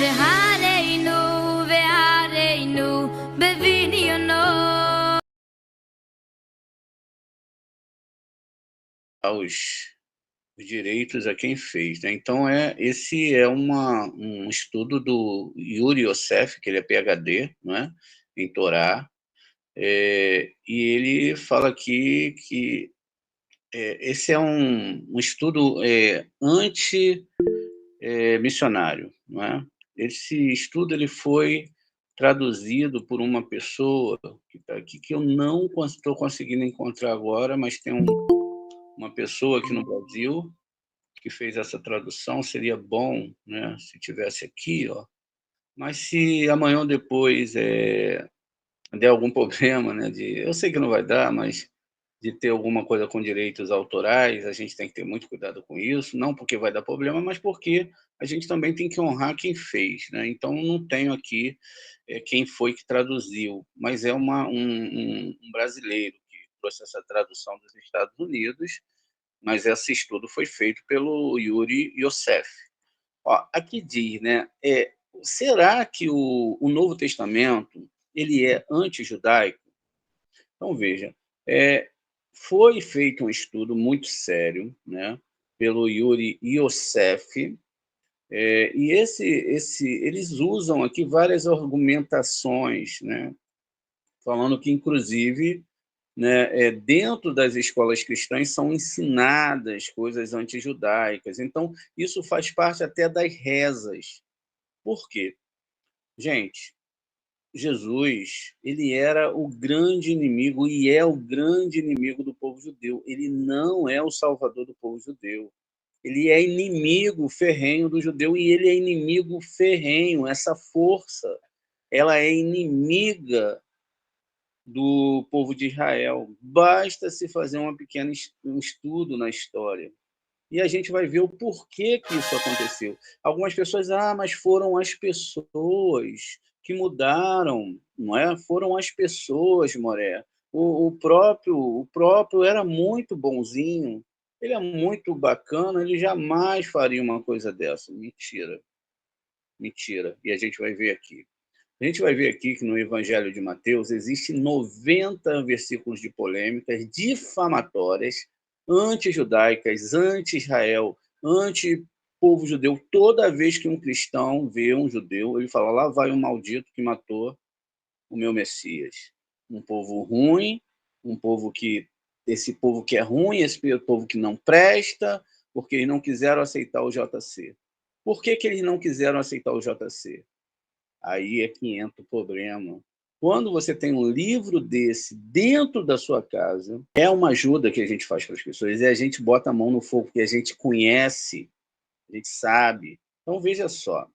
והרינו והרינו בבניונו. Os direitos a quem fez, né? Então, esse é um estudo do Yuri Yosef, que ele é PhD, né, em Torá, e ele fala aqui que esse é um estudo anti-missionário, não é? Esse estudo ele foi traduzido por uma pessoa que está aqui, que eu não estou conseguindo encontrar agora, mas tem uma pessoa aqui no Brasil que fez essa tradução. Seria bom, né, se tivesse aqui, ó. Mas se amanhã ou depois der algum problema, né, eu sei que não vai dar, mas de ter alguma coisa com direitos autorais, a gente tem que ter muito cuidado com isso, não porque vai dar problema, mas porque a gente também tem que honrar quem fez, né? Então, não tenho aqui quem foi que traduziu, mas é um brasileiro que trouxe essa tradução dos Estados Unidos, mas esse estudo foi feito pelo Yuri Yosef. Ó, aqui diz, né, será que o Novo Testamento ele é anti-judaico? Então, veja, foi feito um estudo muito sério, né, pelo Yuri Yosef, e eles usam aqui várias argumentações, né, falando que, inclusive, né, dentro das escolas cristãs são ensinadas coisas antijudaicas. Então, isso faz parte até das rezas. Por quê? Gente, Jesus, ele era o grande inimigo e é o grande inimigo do povo judeu. Ele não é o salvador do povo judeu. Ele é inimigo ferrenho do judeu e ele é inimigo ferrenho. Essa força, ela é inimiga do povo de Israel. Basta se fazer um estudo na história e a gente vai ver o porquê que isso aconteceu. Algumas pessoas, mas foram as pessoas que mudaram, não é? Foram as pessoas, Moré. O próprio era muito bonzinho, ele é muito bacana, ele jamais faria uma coisa dessa. Mentira, mentira. E a gente vai ver aqui. A gente vai ver aqui que no Evangelho de Mateus existem 90 versículos de polêmicas difamatórias, anti-judaicas, anti-Israel, anti-povo judeu. Toda vez que um cristão vê um judeu, ele fala: lá vai um maldito que matou o meu Messias. Um povo ruim, esse povo que é ruim, esse povo que não presta, porque eles não quiseram aceitar o JC. Por que eles não quiseram aceitar o JC? Aí é que entra o problema. Quando você tem um livro desse dentro da sua casa, é uma ajuda que a gente faz para as pessoas, e a gente bota a mão no fogo, porque a gente conhece, a gente sabe. Então, veja só.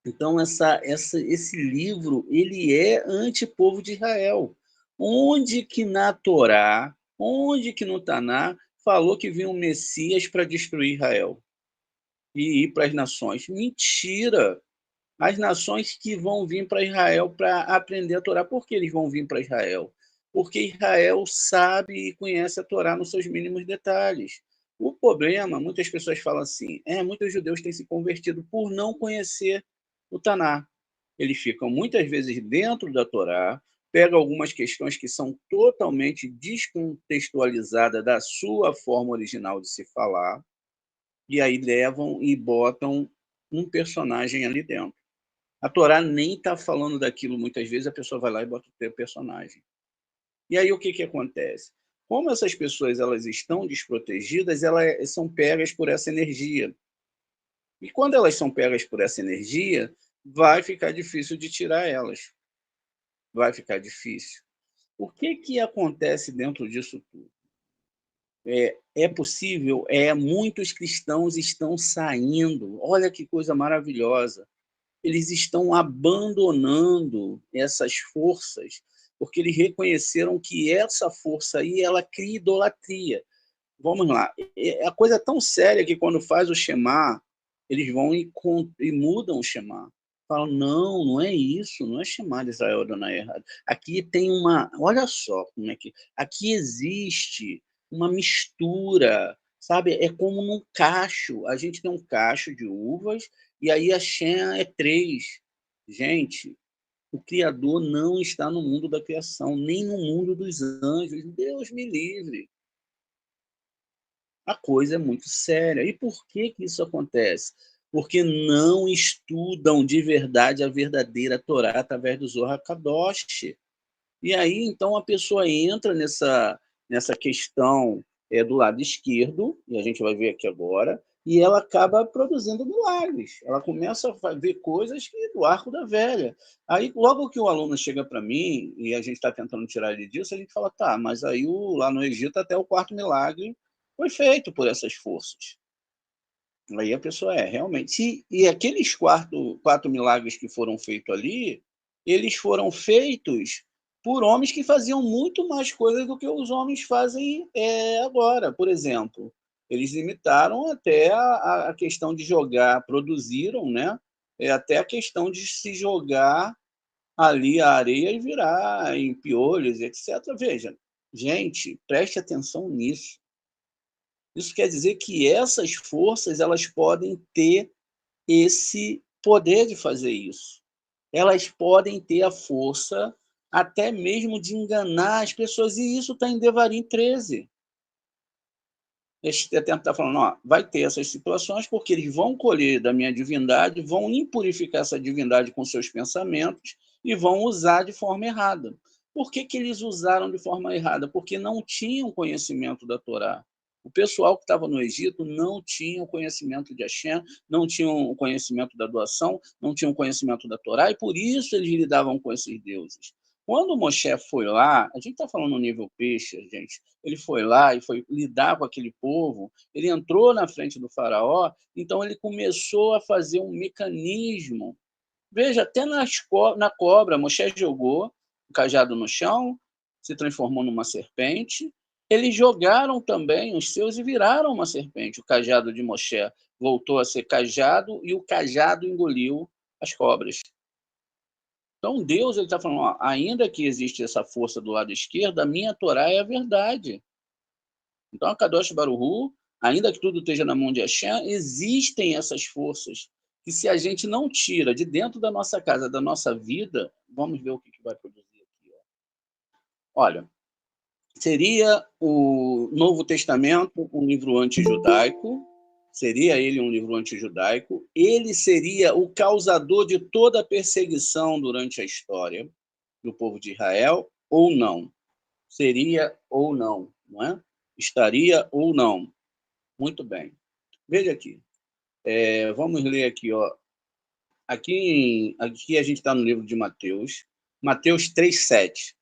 Então, esse livro, ele é anti-povo de Israel. Onde que na Torá, onde que no Taná, falou que vinha um Messias para destruir Israel e ir para as nações? Mentira! As nações que vão vir para Israel para aprender a Torá. Por que eles vão vir para Israel? Porque Israel sabe e conhece a Torá nos seus mínimos detalhes. O problema, muitas pessoas falam assim, muitos judeus têm se convertido por não conhecer o Taná. Eles ficam muitas vezes dentro da Torá, pegam algumas questões que são totalmente descontextualizadas da sua forma original de se falar, e aí levam e botam um personagem ali dentro. A Torá nem está falando daquilo muitas vezes, a pessoa vai lá e bota o teu personagem. E aí o que acontece? Como essas pessoas elas estão desprotegidas, elas são pegas por essa energia. E quando elas são pegas por essa energia, vai ficar difícil de tirar elas. Vai ficar difícil. O que acontece dentro disso tudo? É possível, muitos cristãos estão saindo. Olha que coisa maravilhosa. Eles estão abandonando essas forças, porque eles reconheceram que essa força aí, ela cria idolatria. Vamos lá, a coisa é tão séria que quando faz o Shema, eles vão e mudam o Shema. Falam, não, não é isso, não é Shema de Israel Adonai errado. Aqui tem olha só como é que, aqui existe uma mistura, sabe? É como num cacho, a gente tem um cacho de uvas E aí a Shem é 3. Gente, o Criador não está no mundo da criação, nem no mundo dos anjos. Deus me livre. A coisa é muito séria. E por que isso acontece? Porque não estudam de verdade a verdadeira Torá através do Zohar Kadosh. E aí, então, a pessoa entra nessa questão do lado esquerdo, e a gente vai ver aqui agora, e ela acaba produzindo milagres. Ela começa a ver coisas do arco da velha. Aí, logo que o aluno chega para mim, e a gente está tentando tirar ele disso, a gente fala, tá, mas aí lá no Egito até o 4º milagre foi feito por essas forças. Aí a pessoa realmente. E aqueles 4 milagres que foram feitos ali, eles foram feitos por homens que faziam muito mais coisas do que os homens fazem agora. Por exemplo, eles imitaram até a questão de jogar, produziram, né? Até a questão de se jogar ali a areia e virar em piolhos, etc. Veja, gente, preste atenção nisso. Isso quer dizer que essas forças elas podem ter esse poder de fazer isso. Elas podem ter a força até mesmo de enganar as pessoas, e isso está em Devarim 13. Este tempo está falando, ó, vai ter essas situações porque eles vão colher da minha divindade, vão impurificar essa divindade com seus pensamentos e vão usar de forma errada. Por que eles usaram de forma errada? Porque não tinham conhecimento da Torá. O pessoal que estava no Egito não tinha o conhecimento de Hashem, não tinham o conhecimento da doação, não tinham o conhecimento da Torá, e por isso eles lidavam com esses deuses. Quando Moshe foi lá, a gente está falando no nível peixe, gente, ele foi lá e foi lidar com aquele povo, ele entrou na frente do faraó, então ele começou a fazer um mecanismo. Veja, até na cobra, Moshe jogou o cajado no chão, se transformou numa serpente, eles jogaram também os seus e viraram uma serpente. O cajado de Moshe voltou a ser cajado e o cajado engoliu as cobras. Então Deus está falando, ó, ainda que existe essa força do lado esquerdo, a minha Torá é a verdade. Então a Kadosh Baruch Hu, ainda que tudo esteja na mão de Hashem, existem essas forças que se a gente não tira de dentro da nossa casa, da nossa vida, vamos ver o que vai produzir aqui. Olha, seria o Novo Testamento um livro antijudaico, seria ele um livro antijudaico, ele seria o causador de toda a perseguição durante a história do povo de Israel, ou não? Seria ou não, não é? Estaria ou não? Muito bem. Veja aqui. Vamos ler aqui, ó. Aqui a gente está no livro de Mateus, Mateus 3:7.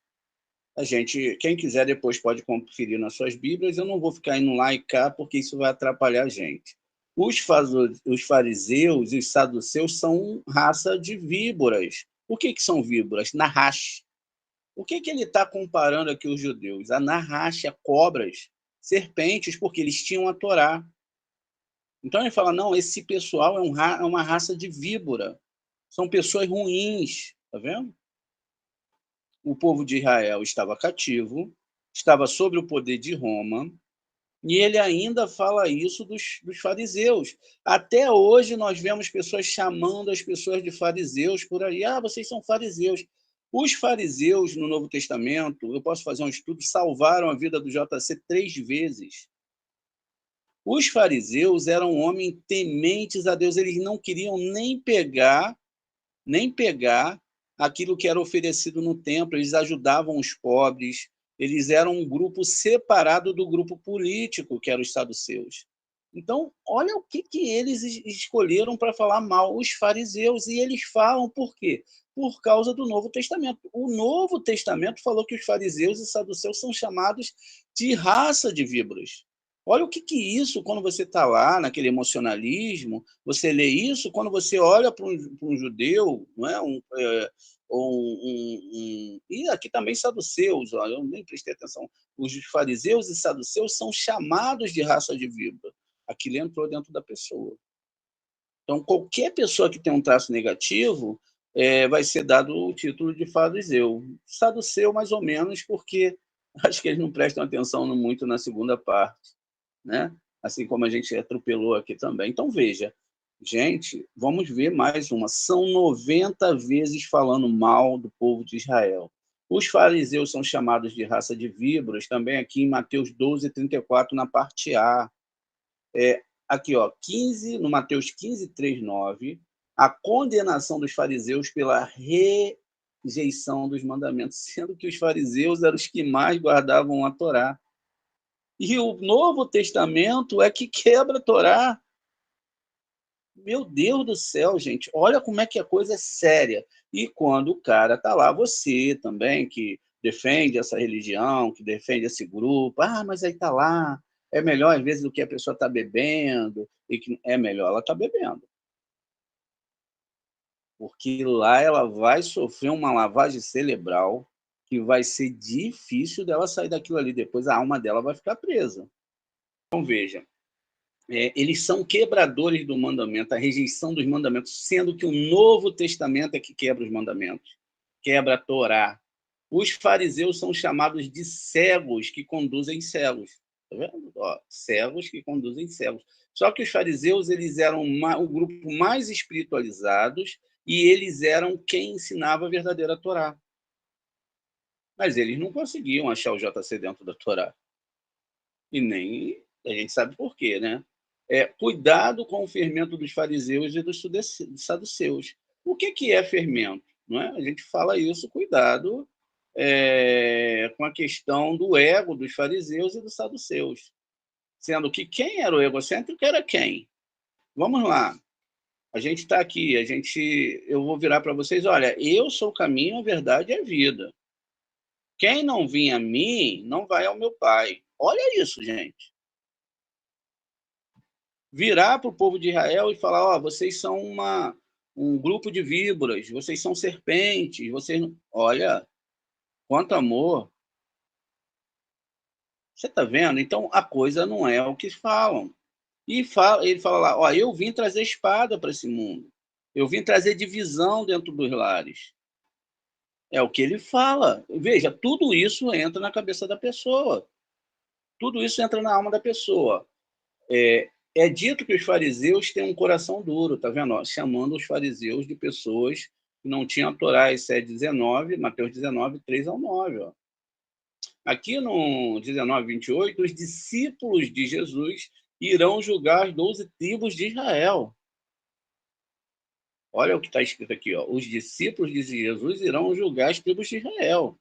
Quem quiser depois pode conferir nas suas Bíblias. Eu não vou ficar indo lá e cá, porque isso vai atrapalhar a gente. Os fariseus e os saduceus são raça de víboras. O que são víboras? Nahash. O que ele está comparando aqui os judeus? A Nahash, a cobras, serpentes, porque eles tinham a Torá. Então ele fala, não, esse pessoal é uma raça de víbora. São pessoas ruins, tá vendo? O povo de Israel estava cativo, estava sob o poder de Roma, e ele ainda fala isso dos fariseus. Até hoje nós vemos pessoas chamando as pessoas de fariseus por aí. Ah, vocês são fariseus. Os fariseus no Novo Testamento, eu posso fazer um estudo, salvaram a vida do JC 3 vezes. Os fariseus eram homens tementes a Deus, eles não queriam nem pegar aquilo que era oferecido no templo, eles ajudavam os pobres, eles eram um grupo separado do grupo político, que eram os saduceus. Então, olha o que eles escolheram para falar mal, os fariseus, e eles falam por quê? Por causa do Novo Testamento. O Novo Testamento falou que os fariseus e saduceus são chamados de raça de víboras. Olha o que isso, quando você está lá, naquele emocionalismo, você lê isso, quando você olha para um judeu, não é? E aqui também saduceus, ó, eu nem prestei atenção, os fariseus e saduceus são chamados de raça de víbora. Aquilo entrou dentro da pessoa. Então, qualquer pessoa que tem um traço negativo vai ser dado o título de fariseu. Saduceu, mais ou menos, porque acho que eles não prestam atenção muito na segunda parte, né? Assim como a gente atropelou aqui também. Então, veja, Gente, vamos ver mais uma. São 90 vezes falando mal do povo de Israel. Os fariseus são chamados de raça de víboras, também aqui em Mateus 12:34, na parte A. Aqui, ó, 15, no Mateus 15:3-9, a condenação dos fariseus pela rejeição dos mandamentos, sendo que os fariseus eram os que mais guardavam a Torá. E o Novo Testamento é que quebra a Torá. Meu Deus do céu, gente, olha como é que a coisa é séria. E quando o cara está lá, você também, que defende essa religião, que defende esse grupo, mas aí está lá, é melhor às vezes do que a pessoa está bebendo, e que é melhor ela estar bebendo. Porque lá ela vai sofrer uma lavagem cerebral que vai ser difícil dela sair daquilo ali, depois a alma dela vai ficar presa. Então veja, eles são quebradores do mandamento, a rejeição dos mandamentos, sendo que o Novo Testamento é que quebra os mandamentos, quebra a Torá. Os fariseus são chamados de cegos que conduzem cegos. Tá vendo? Ó, cegos que conduzem cegos. Só que os fariseus eles eram o grupo mais espiritualizados e eles eram quem ensinava a verdadeira Torá. Mas eles não conseguiam achar o JC dentro da Torá. E nem a gente sabe por quê, né? Cuidado com o fermento dos fariseus e dos saduceus. O que é fermento? Não é? A gente fala isso, cuidado com a questão do ego dos fariseus e dos saduceus. Sendo que quem era o egocêntrico era quem? Vamos lá. A gente está aqui, eu vou virar para vocês, olha, eu sou o caminho, a verdade e a vida. Quem não vir a mim, não vai ao meu Pai. Olha isso, gente. Virar para o povo de Israel e falar, vocês são um grupo de víboras, vocês são serpentes, vocês não... Olha, quanto amor. Você está vendo? Então, a coisa não é o que falam. E ele fala lá, eu vim trazer espada para esse mundo. Eu vim trazer divisão dentro dos lares. É o que ele fala. Veja, tudo isso entra na cabeça da pessoa. Tudo isso entra na alma da pessoa. É dito que os fariseus têm um coração duro, tá vendo? Chamando os fariseus de pessoas que não tinham a Torá. Isso é 19, Mateus 19, 3-9. Ó. Aqui no 19:28, os discípulos de Jesus irão julgar as 12 tribos de Israel. Olha o que está escrito aqui, ó. Os discípulos de Jesus irão julgar as tribos de Israel.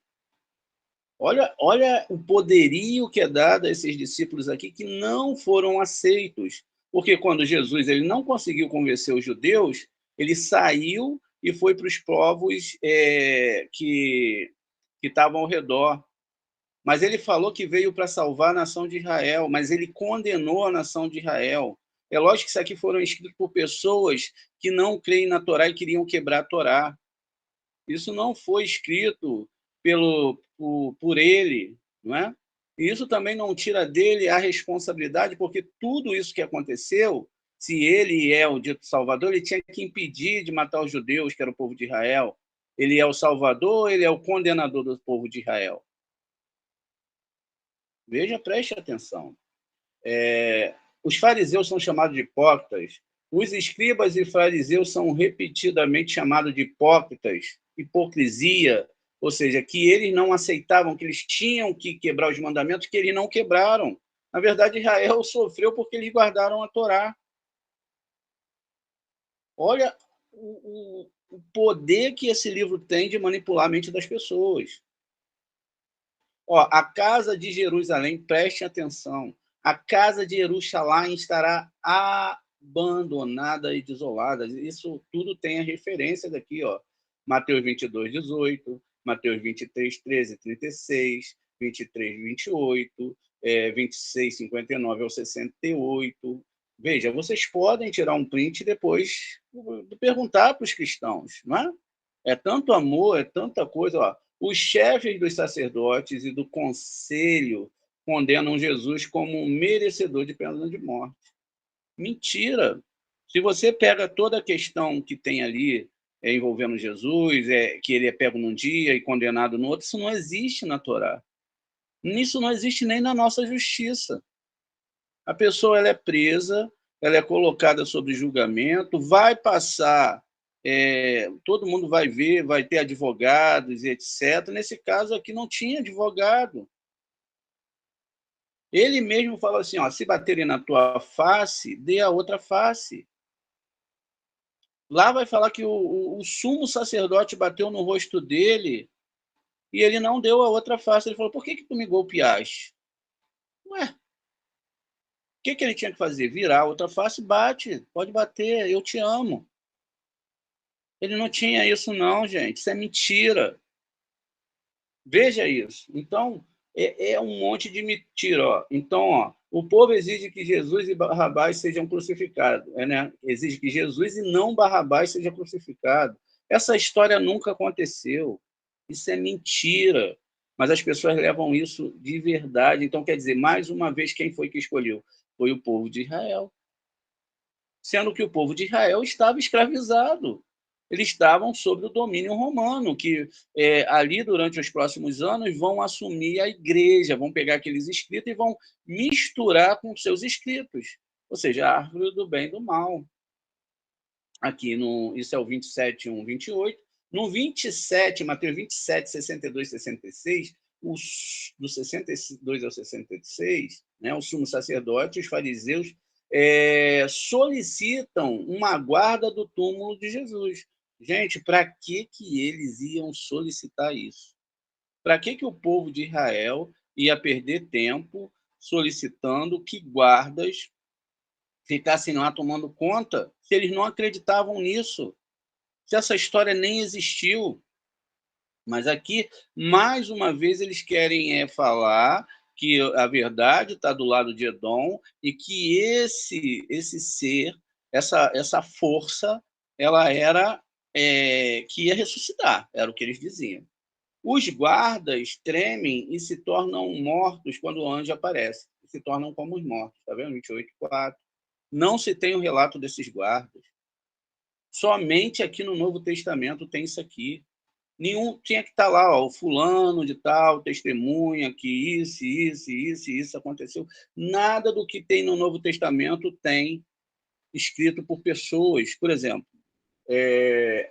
Olha o poderio que é dado a esses discípulos aqui que não foram aceitos. Porque quando Jesus ele não conseguiu convencer os judeus, ele saiu e foi para os povos que estavam ao redor. Mas ele falou que veio para salvar a nação de Israel, mas ele condenou a nação de Israel. É lógico que isso aqui foram escritos por pessoas que não creem na Torá e queriam quebrar a Torá. Isso não foi escrito por ele, não é? E isso também não tira dele a responsabilidade, porque tudo isso que aconteceu, se ele é o dito Salvador, ele tinha que impedir de matar os judeus, que era o povo de Israel. Ele é o Salvador, ele é o condenador do povo de Israel. Veja, preste atenção. Os fariseus são chamados de hipócritas. Os escribas e fariseus são repetidamente chamados de hipócritas, hipocrisia, ou seja, que eles não aceitavam, que eles tinham que quebrar os mandamentos, que eles não quebraram. Na verdade, Israel sofreu porque eles guardaram a Torá. Olha o poder que esse livro tem de manipular a mente das pessoas. A casa de Jerusalém, preste atenção, a casa de Jerusalém estará abandonada e desolada. Isso tudo tem a referência daqui, Mateus 22:18, Mateus 23:13-36, 23:28, 26:59-68. Veja, vocês podem tirar um print e depois perguntar para os cristãos, não é? É tanto amor, é tanta coisa, Os chefes dos sacerdotes e do conselho condenam Jesus como um merecedor de pena de morte. Mentira! Se você pega toda a questão que tem ali envolvendo Jesus, que ele é pego num dia e condenado no outro, isso não existe na Torá. Isso não existe nem na nossa justiça. A pessoa ela é presa, ela é colocada sob julgamento, vai passar, todo mundo vai ver, vai ter advogados e etc. Nesse caso aqui não tinha advogado. Ele mesmo fala assim: ó, se baterem na tua face, dê a outra face. Lá vai falar que o sumo sacerdote bateu no rosto dele e ele não deu a outra face. Ele falou: por que, que tu me golpeaste? Ué, o que, que ele tinha que fazer? Virar a outra face, bate, pode bater, eu te amo. Ele não tinha isso, não, gente. Isso é mentira. Veja isso. Então, é um monte de mentira. Ó. Então, ó, o povo exige que Jesus e Barrabás sejam crucificados. Né? Exige que Jesus e não Barrabás seja crucificado. Essa história nunca aconteceu. Isso é mentira. Mas as pessoas levam isso de verdade. Então, quer dizer, mais uma vez, quem foi que escolheu? Foi o povo de Israel. Sendo que o povo de Israel estava escravizado. Eles estavam sob o domínio romano, que ali, durante os próximos anos, vão assumir a igreja, vão pegar aqueles escritos e vão misturar com seus escritos, ou seja, a árvore do bem e do mal. Aqui, isso é o 27, 1, 28. No 27, Mateus 27, 62, 66, do 62 ao 66, né, o sumo sacerdote, os fariseus, solicitam uma guarda do túmulo de Jesus. Gente, para que eles iam solicitar isso? Para que o povo de Israel ia perder tempo solicitando que guardas ficassem lá tomando conta se eles não acreditavam nisso? Se essa história nem existiu. Mas aqui, mais uma vez, eles querem falar que a verdade está do lado de Edom e que esse ser, essa força, ela era que ia ressuscitar, era o que eles diziam. Os guardas tremem e se tornam mortos quando o anjo aparece, se tornam como os mortos, está vendo? 28:4. Não se tem o relato desses guardas. Somente aqui no Novo Testamento tem isso aqui. Nenhum tinha que estar lá, ó, o fulano de tal, testemunha que isso aconteceu. Nada do que tem no Novo Testamento tem escrito por pessoas. Por exemplo,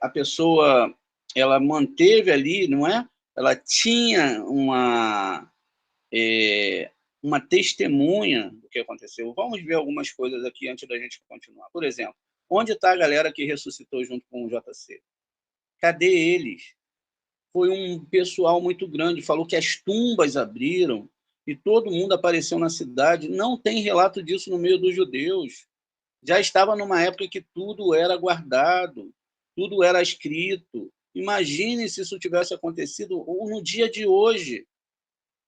a pessoa, ela manteve ali, não é? Ela tinha uma testemunha do que aconteceu. Vamos ver algumas coisas aqui antes da gente continuar. Por exemplo, onde está a galera que ressuscitou junto com o JC? Cadê eles? Foi um pessoal muito grande, falou que as tumbas abriram e todo mundo apareceu na cidade. Não tem relato disso no meio dos judeus. Já estava numa época que tudo era guardado, tudo era escrito. Imagine se isso tivesse acontecido ou no dia de hoje.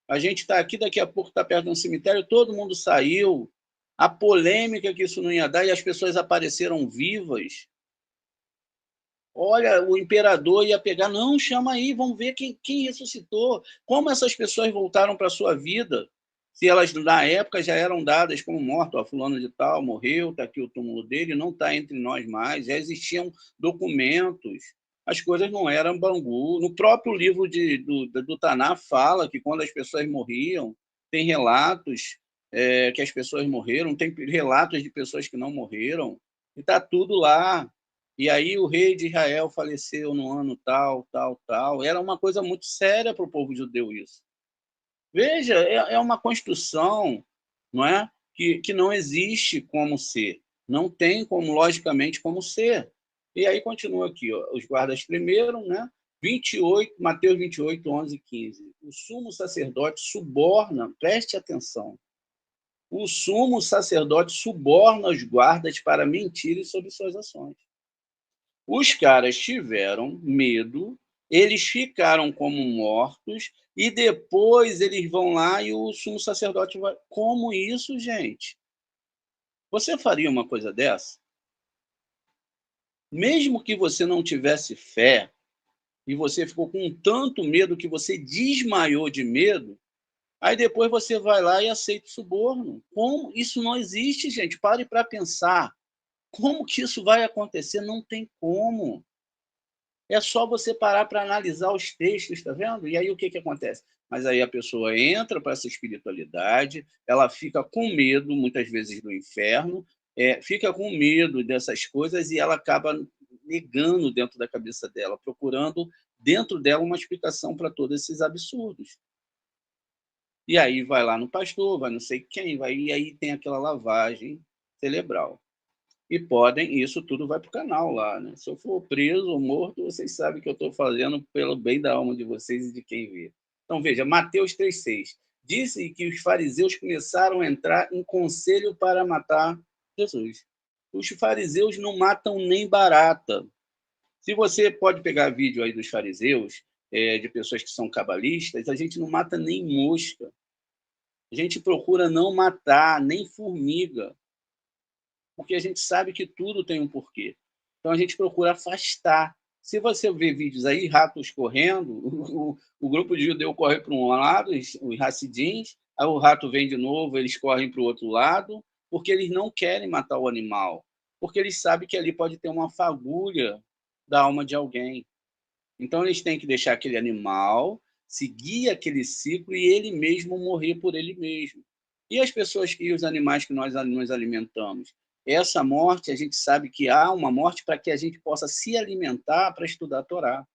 A gente está aqui, daqui a pouco está perto de um cemitério, todo mundo saiu. A polêmica que isso não ia dar e as pessoas apareceram vivas. Olha, o imperador ia pegar, não, chama aí, vamos ver quem ressuscitou, como essas pessoas voltaram para a sua vida, se elas na época já eram dadas como morto, ó, fulano de tal, morreu, está aqui o túmulo dele, não está entre nós mais, já existiam documentos, as coisas não eram Bangu. No próprio livro do Taná fala que quando as pessoas morriam, tem relatos que as pessoas morreram, tem relatos de pessoas que não morreram, e está tudo lá. E aí o rei de Israel faleceu no ano tal, tal, tal. Era uma coisa muito séria para o povo judeu isso. Veja, é uma construção, não é? Que não existe como ser. Não tem como, logicamente, como ser. E aí continua aqui, ó, os guardas primeiro, né? 28, Mateus 28, 11 e 15. O sumo sacerdote suborna, preste atenção, o sumo sacerdote suborna os guardas para mentirem sobre suas ações. Os caras tiveram medo, eles ficaram como mortos, e depois eles vão lá e o sumo sacerdote vai. Como isso, gente? Você faria uma coisa dessa? Mesmo que você não tivesse fé, e você ficou com tanto medo que você desmaiou de medo, aí depois você vai lá e aceita o suborno. Como? Isso não existe, gente. Pare para pensar. Como que isso vai acontecer? Não tem como. É só você parar para analisar os textos, está vendo? E aí o que acontece? Mas aí a pessoa entra para essa espiritualidade, ela fica com medo, muitas vezes, do inferno, fica com medo dessas coisas e ela acaba negando dentro da cabeça dela, procurando dentro dela uma explicação para todos esses absurdos. E aí vai lá no pastor, vai não sei quem, vai, e aí tem aquela lavagem cerebral. E podem, isso tudo vai para o canal lá, né? Se eu for preso ou morto, vocês sabem que eu estou fazendo pelo bem da alma de vocês e de quem vê. Então veja, Mateus 3,6. Disse que os fariseus começaram a entrar em conselho para matar Jesus. Os fariseus não matam nem barata. Se você pode pegar vídeo aí dos fariseus, de pessoas que são cabalistas, a gente não mata nem mosca. A gente procura não matar nem formiga, porque a gente sabe que tudo tem um porquê. Então a gente procura afastar. Se você vê vídeos aí, ratos correndo, o grupo de judeu corre para um lado, os Hassidins, aí o rato vem de novo, eles correm para o outro lado, porque eles não querem matar o animal, porque eles sabem que ali pode ter uma fagulha da alma de alguém. Então eles têm que deixar aquele animal seguir aquele ciclo e ele mesmo morrer por ele mesmo. E as pessoas e os animais que nós nos alimentamos? Essa morte, a gente sabe que há uma morte para que a gente possa se alimentar para estudar a Torá.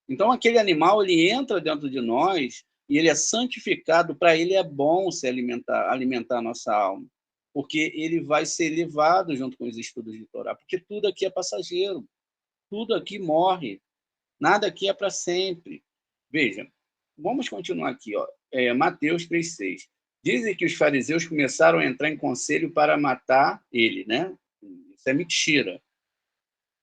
Então aquele animal, ele entra dentro de nós e ele é santificado, para ele é bom se alimentar a nossa alma, porque ele vai ser levado junto com os estudos de Torá, porque tudo aqui é passageiro, tudo aqui morre, nada aqui é para sempre. Veja, vamos continuar aqui, ó. Mateus 3,6. Dizem que os fariseus começaram a entrar em conselho para matar ele, né? Isso é mentira.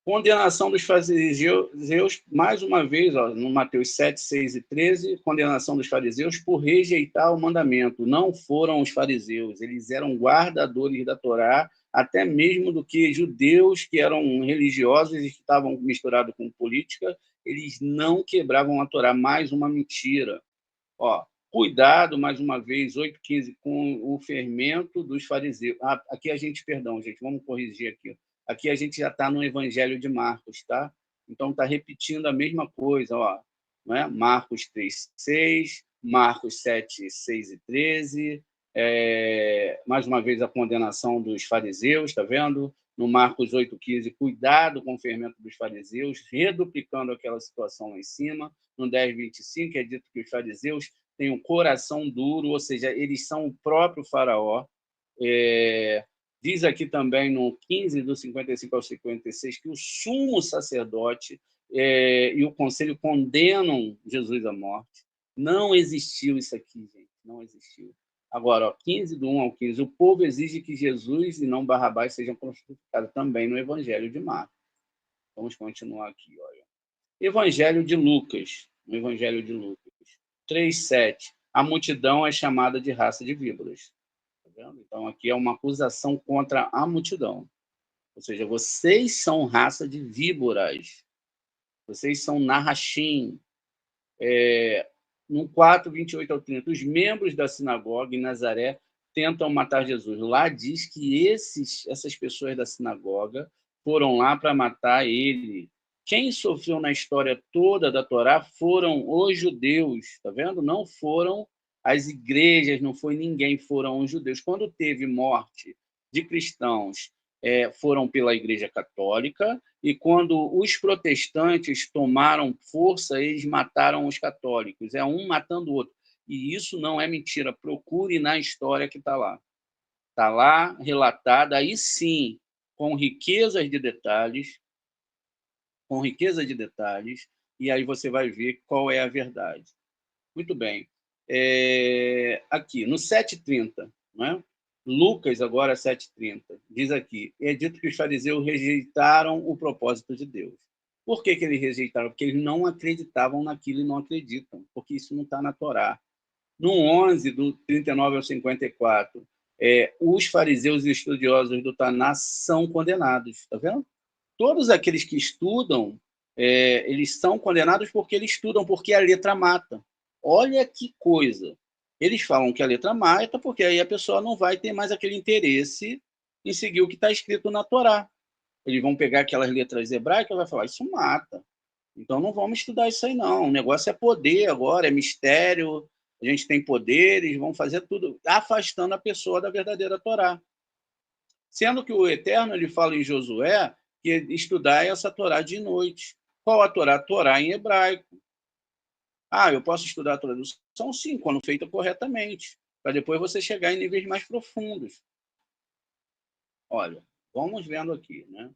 Condenação dos fariseus, mais uma vez, ó, no Mateus 7, 6 e 13, condenação dos fariseus por rejeitar o mandamento. Não foram os fariseus, eles eram guardadores da Torá, até mesmo do que judeus que eram religiosos e que estavam misturados com política, eles não quebravam a Torá. Mais uma mentira. Ó, cuidado, mais uma vez, 8,15, com o fermento dos fariseus. Aqui a gente, perdão, gente, vamos corrigir aqui. Aqui a gente já está no Evangelho de Marcos, tá? Então está repetindo a mesma coisa, ó, né? Marcos 3,6, Marcos 7, 6 e 13, mais uma vez a condenação dos fariseus, está vendo? No Marcos 8,15, cuidado com o fermento dos fariseus, reduplicando aquela situação lá em cima. No 10,25, é dito que os fariseus têm um coração duro, ou seja, eles são o próprio faraó. Diz aqui também no 15, do 55 ao 56, que o sumo sacerdote e o conselho condenam Jesus à morte. Não existiu isso aqui, gente, não existiu. Agora, ó, 15, do 1 ao 15, o povo exige que Jesus e não Barrabás sejam crucificados, também no Evangelho de Marcos. Vamos continuar aqui, olha. Evangelho de Lucas, no Evangelho de Lucas, 3,7. A multidão é chamada de raça de víboras. Tá vendo? Então, aqui é uma acusação contra a multidão. Ou seja, vocês são raça de víboras. Vocês são Narrachim. No 4, 28 ao 30, os membros da sinagoga em Nazaré tentam matar Jesus. Lá diz que essas pessoas da sinagoga foram lá para matar ele. Quem sofreu na história toda da Torá foram os judeus, tá vendo? Não foram as igrejas, não foi ninguém, foram os judeus. Quando teve morte de cristãos, foram pela Igreja Católica, e quando os protestantes tomaram força, eles mataram os católicos. É um matando o outro. E isso não é mentira. Procure na história que está lá. Está lá relatada, aí sim, com riquezas de detalhes, e aí você vai ver qual é a verdade. Muito bem. Aqui, no 7,30, né? Lucas, agora 7,30, diz aqui, é dito que os fariseus rejeitaram o propósito de Deus. Por que eles rejeitaram? Porque eles não acreditavam naquilo e não acreditam, porque isso não está na Torá. No 11, do 39 ao 54, os fariseus e estudiosos do Taná são condenados, está vendo? Todos aqueles que estudam, eles são condenados porque eles estudam, porque a letra mata. Olha que coisa. Eles falam que a letra mata, porque aí a pessoa não vai ter mais aquele interesse em seguir o que está escrito na Torá. Eles vão pegar aquelas letras hebraicas e vai falar, isso mata. Então não vamos estudar isso aí, não. O negócio é poder agora, é mistério, a gente tem poderes, vão fazer tudo, afastando a pessoa da verdadeira Torá. Sendo que o Eterno ele fala em Josué que estudar essa Torá de noite. Qual a Torá? Torá em hebraico. Ah, eu posso estudar a tradução? Sim, quando feita corretamente, para depois você chegar em níveis mais profundos. Olha, vamos vendo aqui, né?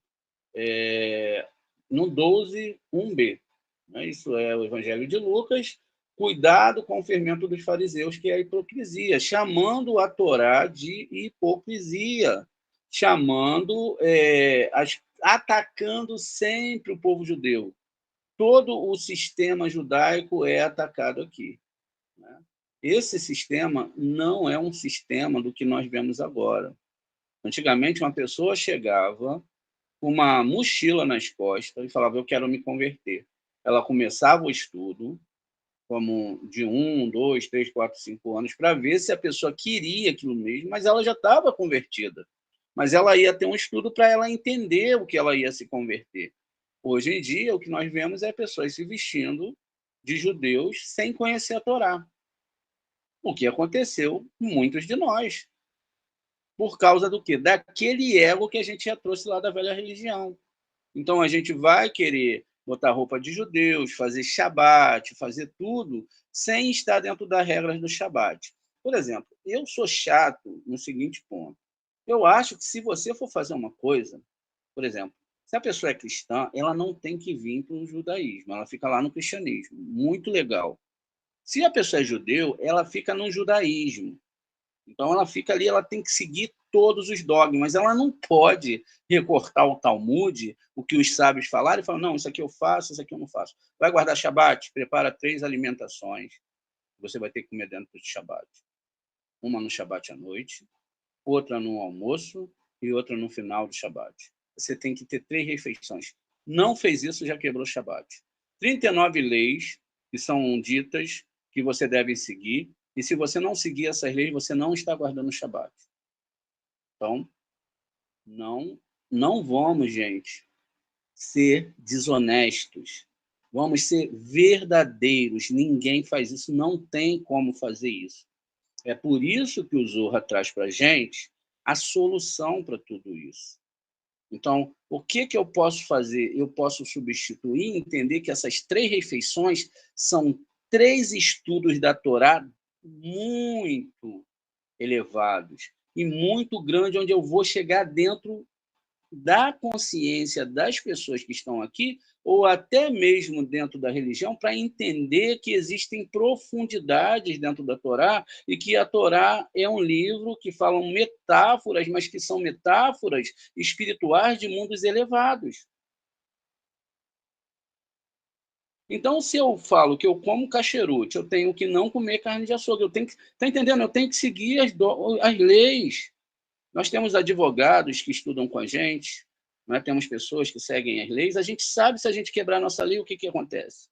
No 12, 1b. Né? Isso é o Evangelho de Lucas. Cuidado com o fermento dos fariseus, que é a hipocrisia, chamando a Torá de hipocrisia, chamando, atacando sempre o povo judeu. Todo o sistema judaico é atacado aqui. Né? Esse sistema não é um sistema do que nós vemos agora. Antigamente, uma pessoa chegava com uma mochila nas costas e falava, eu quero me converter. Ela começava o estudo, como de 1, 2, 3, 4, 5 anos, para ver se a pessoa queria aquilo mesmo, mas ela já estava convertida. Mas ela ia ter um estudo para ela entender o que ela ia se converter. Hoje em dia, o que nós vemos é pessoas se vestindo de judeus sem conhecer a Torá. O que aconteceu com muitos de nós. Por causa do quê? Daquele ego que a gente já trouxe lá da velha religião. Então, a gente vai querer botar roupa de judeus, fazer shabat, fazer tudo, sem estar dentro das regras do shabat. Por exemplo, eu sou chato no seguinte ponto. Eu acho que se você for fazer uma coisa, por exemplo, se a pessoa é cristã, ela não tem que vir para o judaísmo, ela fica lá no cristianismo. Muito legal. Se a pessoa é judeu, ela fica no judaísmo. Então, ela fica ali, ela tem que seguir todos os dogmas, ela não pode recortar o Talmud, o que os sábios falaram, e falar, não, isso aqui eu faço, isso aqui eu não faço. Vai guardar Shabat? Prepara 3 alimentações, você vai ter que comer dentro do Shabat. Uma no Shabat à noite, outra no almoço e outra no final do Shabat. Você tem que ter 3 refeições. Não fez isso, já quebrou o Shabat. 39 leis que são ditas que você deve seguir, e se você não seguir essas leis, você não está guardando o Shabat. Então, não vamos, gente, ser desonestos. Vamos ser verdadeiros. Ninguém faz isso, não tem como fazer isso. É por isso que o Zohar traz para a gente a solução para tudo isso. Então, o que eu posso fazer? Eu posso substituir e entender que essas 3 refeições são 3 estudos da Torá muito elevados e muito grandes, onde eu vou chegar dentro da consciência das pessoas que estão aqui, ou até mesmo dentro da religião, para entender que existem profundidades dentro da Torá e que a Torá é um livro que falam metáforas, mas que são metáforas espirituais de mundos elevados. Então, se eu falo que eu como cacherute, eu tenho que não comer carne de açougue, eu tenho que, tá entendendo? Eu tenho que seguir as leis. Nós temos advogados que estudam com a gente, né? Temos pessoas que seguem as leis. A gente sabe, se a gente quebrar a nossa lei, o que acontece?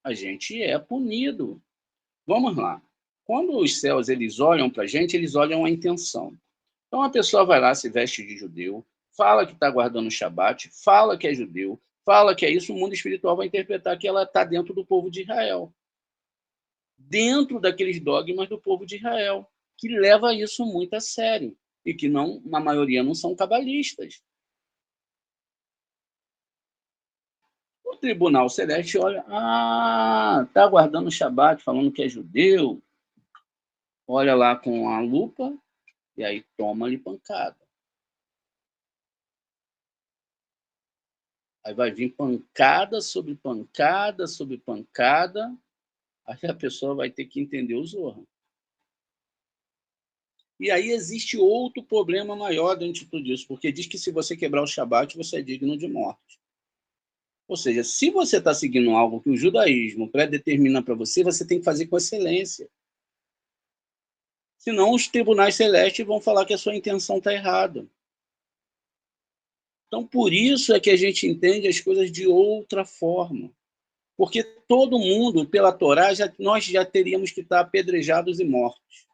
A gente é punido. Vamos lá. Quando os céus eles olham para a gente, eles olham a intenção. Então, a pessoa vai lá, se veste de judeu, fala que está guardando o Shabat, fala que é judeu, fala que é isso, o mundo espiritual vai interpretar que ela está dentro do povo de Israel. Dentro daqueles dogmas do povo de Israel, que leva isso muito a sério e que não, na maioria não são cabalistas. O Tribunal Celeste olha, está guardando o Shabat, falando que é judeu, olha lá com a lupa e aí toma-lhe pancada. Aí vai vir pancada sobre pancada sobre pancada, aí a pessoa vai ter que entender o Zohar. E aí existe outro problema maior dentro de tudo isso, porque diz que se você quebrar o Shabat, você é digno de morte. Ou seja, se você está seguindo algo que o judaísmo predetermina para você, você tem que fazer com excelência. Senão os tribunais celestes vão falar que a sua intenção está errada. Então, por isso é que a gente entende as coisas de outra forma. Porque todo mundo, pela Torá, nós já teríamos que estar apedrejados e mortos.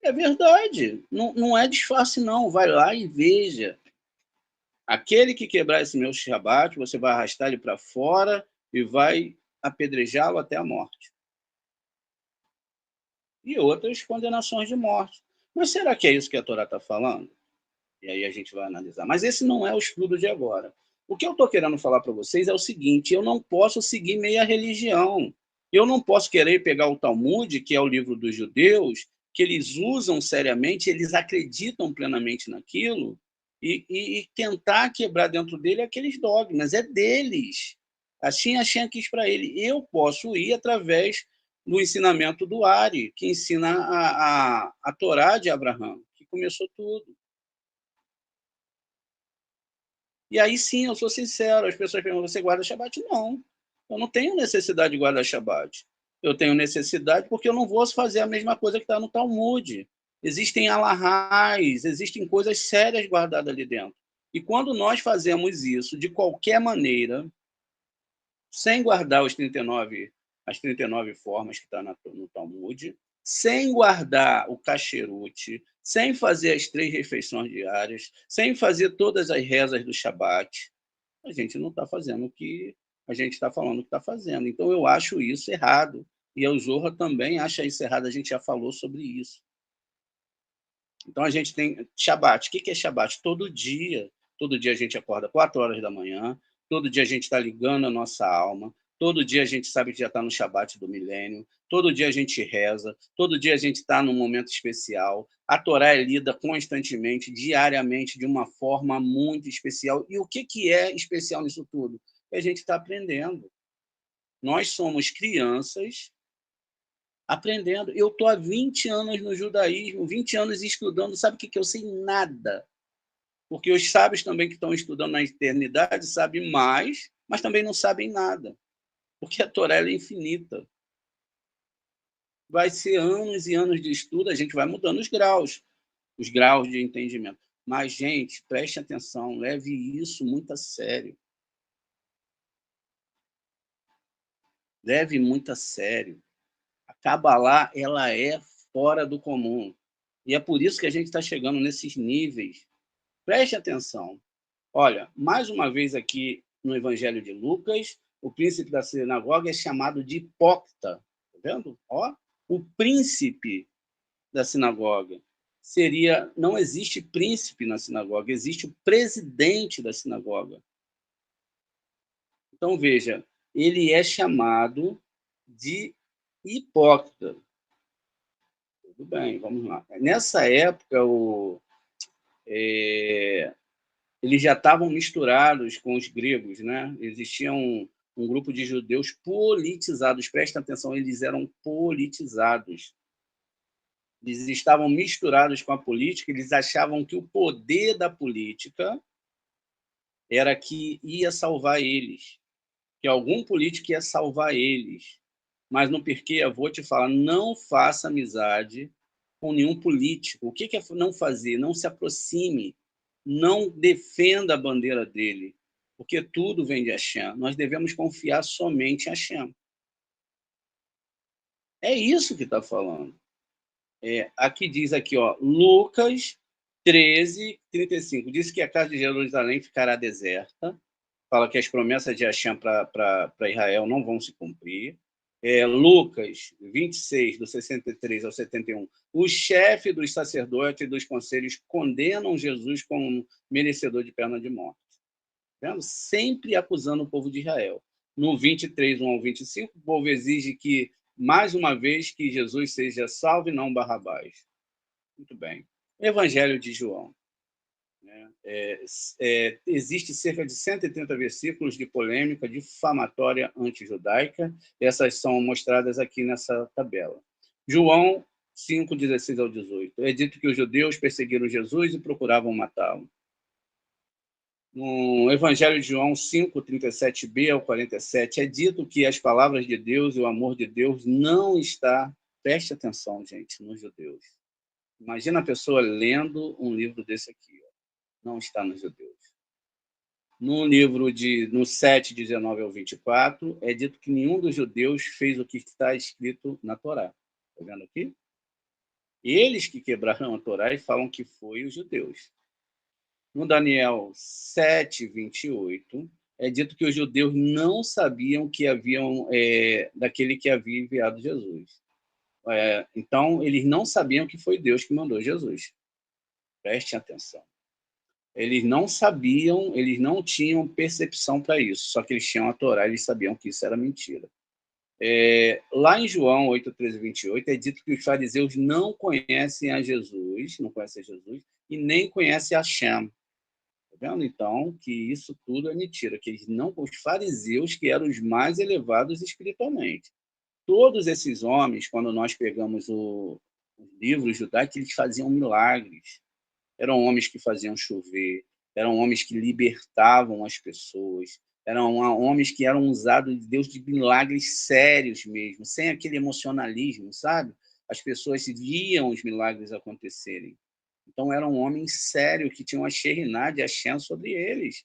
É verdade. Não é disfarce, não. Vai lá e veja. Aquele que quebrar esse meu Shabat, você vai arrastar ele para fora e vai apedrejá-lo até a morte. e outras condenações de morte. Mas será que é isso que a Torá está falando? E aí a gente vai analisar. Mas esse não é o estudo de agora. O que eu estou querendo falar para vocês é o seguinte: eu não posso seguir meia religião. Eu não posso querer pegar o Talmud, que é o livro dos judeus, que eles usam seriamente, eles acreditam plenamente naquilo, e tentar quebrar dentro dele aqueles dogmas. É deles. Assim a Shem quis para ele. Eu posso ir através do ensinamento do Ari, que ensina a Torá de Abraão, que começou tudo. E aí sim, eu sou sincero, as pessoas perguntam, você guarda Shabbat? Não, eu não tenho necessidade de guardar Shabbat. Eu tenho necessidade porque eu não vou fazer a mesma coisa que está no Talmud. Existem alahás, existem coisas sérias guardadas ali dentro. E quando nós fazemos isso de qualquer maneira, sem guardar as 39 formas que está no Talmud, sem guardar o kasherut, sem fazer as 3 refeições diárias, sem fazer todas as rezas do Shabat, a gente não está fazendo o que a gente está falando que está fazendo. Então, eu acho isso errado. E o Zorra também acha isso errado, a gente já falou sobre isso. Então, a gente tem Shabat. O que é Shabat? Todo dia a gente acorda 4 horas da manhã, todo dia a gente está ligando a nossa alma, todo dia a gente sabe que já está no Shabat do milênio, todo dia a gente reza, todo dia a gente está num momento especial. A Torá é lida constantemente, diariamente, de uma forma muito especial. E o que é especial nisso tudo? É a gente está aprendendo. Nós somos crianças aprendendo. Eu estou há 20 anos no judaísmo, 20 anos estudando, sabe o que eu sei? Nada. Porque os sábios também que estão estudando na eternidade sabem mais, mas também não sabem nada. Porque a Torá é infinita. Vai ser anos e anos de estudo, a gente vai mudando os graus de entendimento. Mas, gente, preste atenção, leve isso muito a sério. Leve muito a sério. A Kabbalah, ela é fora do comum. E é por isso que a gente está chegando nesses níveis. Preste atenção. Olha, mais uma vez aqui no Evangelho de Lucas, o príncipe da sinagoga é chamado de hipócrita. Está vendo? Ó, o príncipe da sinagoga seria... Não existe príncipe na sinagoga, existe o presidente da sinagoga. Então, veja, ele é chamado de hipócrita. Tudo bem, vamos lá. Nessa época, eles já estavam misturados com os gregos, né? Existia um grupo de judeus politizados. Presta atenção, eles eram politizados. Eles estavam misturados com a política, eles achavam que o poder da política era que ia salvar eles, que algum político ia salvar eles. Mas no Pirkei Avot te fala, não faça amizade com nenhum político. O que é não fazer? Não se aproxime, não defenda a bandeira dele, porque tudo vem de Hashem. Nós devemos confiar somente em Hashem. É isso que está falando. Aqui diz aqui, ó, Lucas 13:35. Diz que a casa de Jerusalém ficará deserta. Fala que as promessas de Hashem para Israel não vão se cumprir. Lucas 26, do 63 ao 71, o chefe dos sacerdotes e dos conselhos condenam Jesus como merecedor de pena de morte. Vendo? Sempre acusando o povo de Israel. No 23, 1 ao 25, o povo exige que, mais uma vez, que Jesus seja salvo e não Barrabás. Muito bem. Evangelho de João. Existe cerca de 130 versículos de polêmica difamatória antijudaica. Essas são mostradas aqui nessa tabela. João 5, 16 ao 18. É dito que os judeus perseguiram Jesus e procuravam matá-lo. No Evangelho de João 5, 37b ao 47, é dito que as palavras de Deus e o amor de Deus não está, preste atenção, gente, nos judeus. Imagina a pessoa lendo um livro desse aqui, ó. Não está nos judeus. No 7, 19 ao 24, é dito que nenhum dos judeus fez o que está escrito na Torá. Está vendo aqui? Eles que quebraram a Torá e falam que foi os judeus. No Daniel 7, 28, é dito que os judeus não sabiam que haviam daquele que havia enviado Jesus. Então, eles não sabiam que foi Deus que mandou Jesus. Prestem atenção. Eles não sabiam, eles não tinham percepção para isso, só que eles tinham a Torá e eles sabiam que isso era mentira. Lá em João 8, 13 e 28, é dito que os fariseus não conhecem a Jesus, não conhecem a Jesus, e nem conhecem a Shem. Tá vendo? Então, que isso tudo é mentira, que eles não, os fariseus, que eram os mais elevados espiritualmente. Todos esses homens, quando nós pegamos os livros judaicos, eles faziam milagres. Eram homens que faziam chover, eram homens que libertavam as pessoas, eram homens que eram usados de Deus de milagres sérios mesmo, sem aquele emocionalismo, sabe? As pessoas viam os milagres acontecerem. Então, eram homens sérios que tinham a Shekhinah de Hashem sobre eles.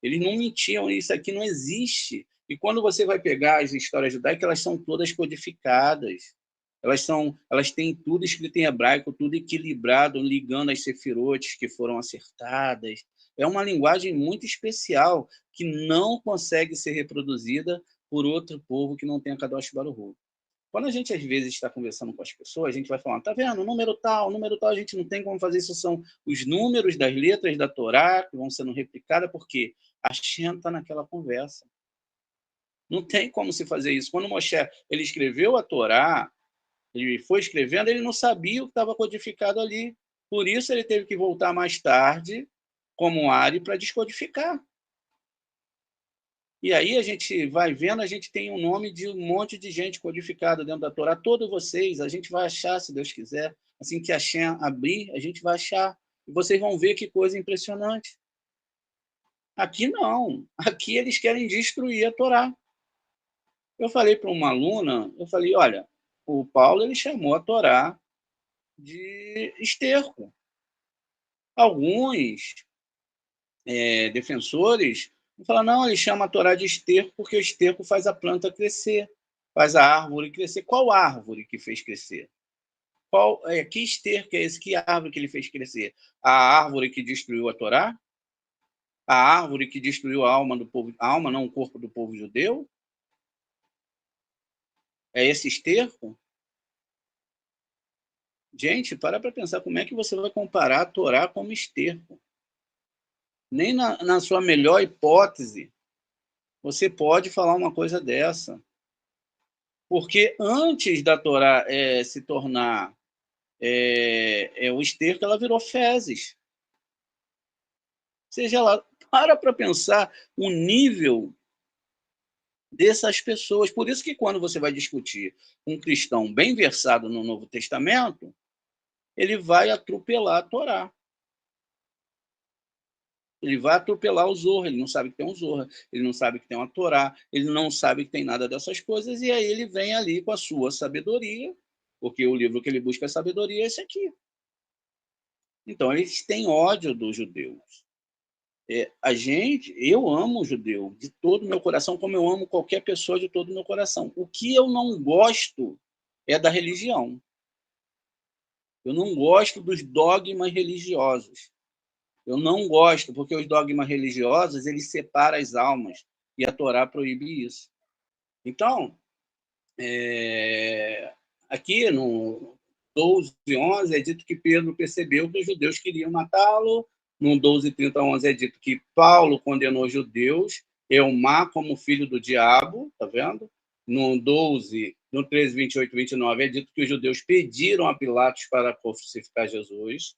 Eles não mentiam, isso aqui não existe. E quando você vai pegar as histórias judaicas, elas são todas codificadas. Elas têm tudo escrito em hebraico, tudo equilibrado, ligando as sefirotes que foram acertadas. É uma linguagem muito especial que não consegue ser reproduzida por outro povo que não tem a Kadosh Baruch Hu. Quando a gente, às vezes, está conversando com as pessoas, a gente vai falando, tá vendo, número tal, a gente não tem como fazer isso, são os números das letras da Torá que vão sendo replicadas, porque a Shem está naquela conversa. Não tem como se fazer isso. Quando Moshe ele escreveu a Torá, ele foi escrevendo, ele não sabia o que estava codificado ali. Por isso ele teve que voltar mais tarde, como Ari, para descodificar. E aí a gente vai vendo, a gente tem um nome de um monte de gente codificada dentro da Torá. Todos vocês, a gente vai achar, se Deus quiser. Assim que a Shem abrir, a gente vai achar. E vocês vão ver que coisa impressionante. Aqui não. Aqui eles querem destruir a Torá. Eu falei para uma aluna, eu falei, olha, o Paulo ele chamou a Torá de esterco. Alguns defensores falam, não, ele chama a Torá de esterco porque o esterco faz a planta crescer, faz a árvore crescer. Qual árvore que fez crescer? Que esterco é esse? Que árvore que ele fez crescer? A árvore que destruiu a Torá? A árvore que destruiu a alma do povo, a alma não o corpo do povo judeu? É esse esterco? Gente, para pensar como é que você vai comparar a Torá como esterco. Nem na sua melhor hipótese você pode falar uma coisa dessa. Porque antes da Torá se tornar o esterco, ela virou fezes. Ou seja, ela para pensar o nível dessas pessoas. Por isso que quando você vai discutir um cristão bem versado no Novo Testamento, ele vai atropelar a Torá. Ele vai atropelar o Zorra, ele não sabe que tem um Zorra, ele não sabe que tem uma Torá, ele não sabe que tem nada dessas coisas, e aí ele vem ali com a sua sabedoria, porque o livro que ele busca a sabedoria é esse aqui. Então, eles têm ódio dos judeus. Eu amo o judeu de todo o meu coração, como eu amo qualquer pessoa de todo o meu coração. O que eu não gosto é da religião. Eu não gosto dos dogmas religiosos. Eu não gosto, porque os dogmas religiosos, eles separam as almas, e a Torá proíbe isso. Então, aqui no 12:11 é dito que Pedro percebeu que os judeus queriam matá-lo. No 12:30-11 é dito que Paulo condenou os judeus, Eumá como filho do diabo, tá vendo? No 13, 28, 29 é dito que os judeus pediram a Pilatos para crucificar Jesus.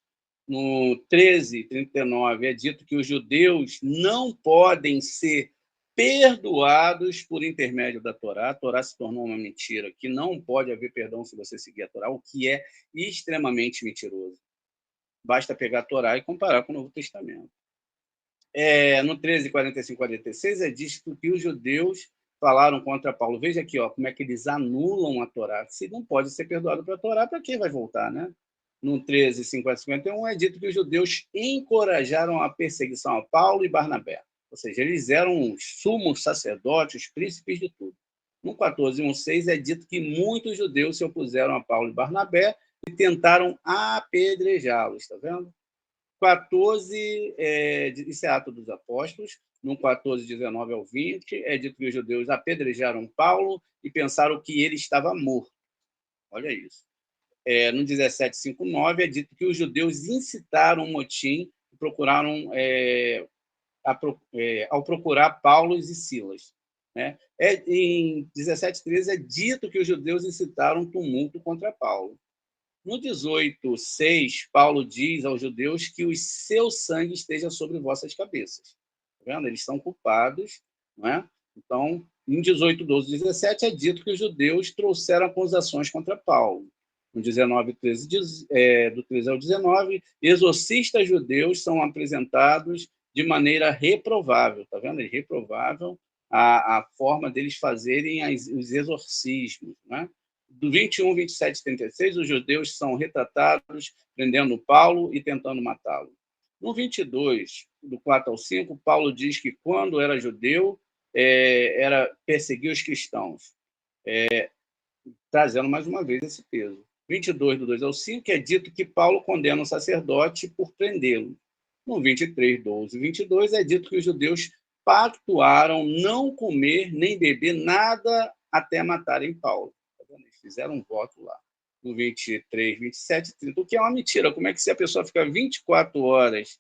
No 13:39 é dito que os judeus não podem ser perdoados por intermédio da Torá. A Torá se tornou uma mentira, que não pode haver perdão se você seguir a Torá, o que é extremamente mentiroso. Basta pegar a Torá e comparar com o Novo Testamento. No 13, 45, 46 é dito que os judeus falaram contra Paulo. Veja aqui, como é que eles anulam a Torá. Se não pode ser perdoado pela Torá, para quem vai voltar, né? No 13, 50, 51 é dito que os judeus encorajaram a perseguição a Paulo e Barnabé. Ou seja, eles eram os sumos sacerdotes, os príncipes de tudo. No 14:16 é dito que muitos judeus se opuseram a Paulo e Barnabé e tentaram apedrejá-los, está vendo? 14, isso é Atos dos Apóstolos, no 14:19 ao 20, é dito que os judeus apedrejaram Paulo e pensaram que ele estava morto. Olha isso. No 17:5-9 é dito que os judeus incitaram um motim e procuraram, ao procurar Paulo e Silas. Né? Em 17:13 é dito que os judeus incitaram um tumulto contra Paulo. No 18:6, Paulo diz aos judeus que o seu sangue esteja sobre vossas cabeças. Tá vendo? Eles são culpados. Não é? Então, em 18, 12, 17, é dito que os judeus trouxeram acusações contra Paulo. No 19, 13, do 13 ao 19, exorcistas judeus são apresentados de maneira reprovável. Está vendo? É reprovável a forma deles fazerem os exorcismos. Né? Do 21, 27 e 36, os judeus são retratados prendendo Paulo e tentando matá-lo. No 22, do 4 ao 5, Paulo diz que quando era judeu, era perseguir os cristãos, trazendo mais uma vez esse peso. 22, do 2 ao 5, é dito que Paulo condena um sacerdote por prendê-lo. No 23, 12 e 22, é dito que os judeus pactuaram não comer nem beber nada até matarem Paulo. Eles fizeram um voto lá. No 23, 27 e 30, o que é uma mentira. Como é que se a pessoa fica 24 horas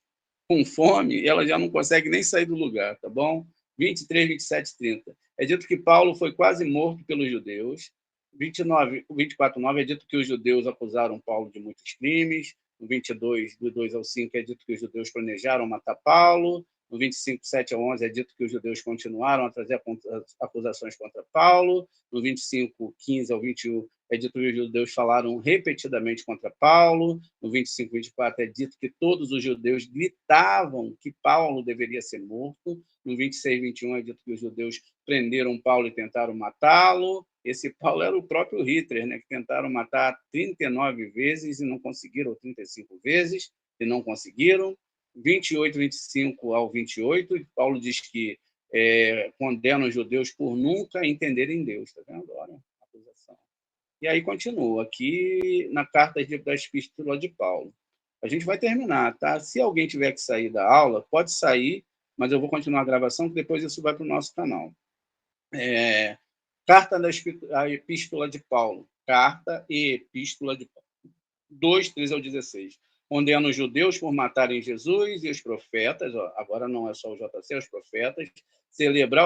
com fome, ela já não consegue nem sair do lugar, tá bom? 23, 27 e 30. É dito que Paulo foi quase morto pelos judeus. 29, 24, 9 é dito que os judeus acusaram Paulo de muitos crimes. No 22, do 2 ao 5, é dito que os judeus planejaram matar Paulo. No 25, 7 a 11, é dito que os judeus continuaram a trazer acusações contra Paulo. No 25, 15 ao 21, é dito que os judeus falaram repetidamente contra Paulo. No 25, 24, é dito que todos os judeus gritavam que Paulo deveria ser morto. No 26, 21, é dito que os judeus prenderam Paulo e tentaram matá-lo. Esse Paulo era o próprio Hitler, né, que tentaram matar 39 vezes e não conseguiram, 35 vezes e não conseguiram. 28, 25 ao 28, Paulo diz que condena os judeus por nunca entenderem Deus. Está vendo? Olha a acusação. E aí continua aqui na carta da Epístola de Paulo. A gente vai terminar, tá? Se alguém tiver que sair da aula, pode sair, mas eu vou continuar a gravação, que depois isso vai para o nosso canal. Carta da Epístola de Paulo. Carta e Epístola de Paulo. 2, 13 ao 16. Condena os judeus por matarem Jesus e os profetas, agora não é só o JC, os profetas, celebra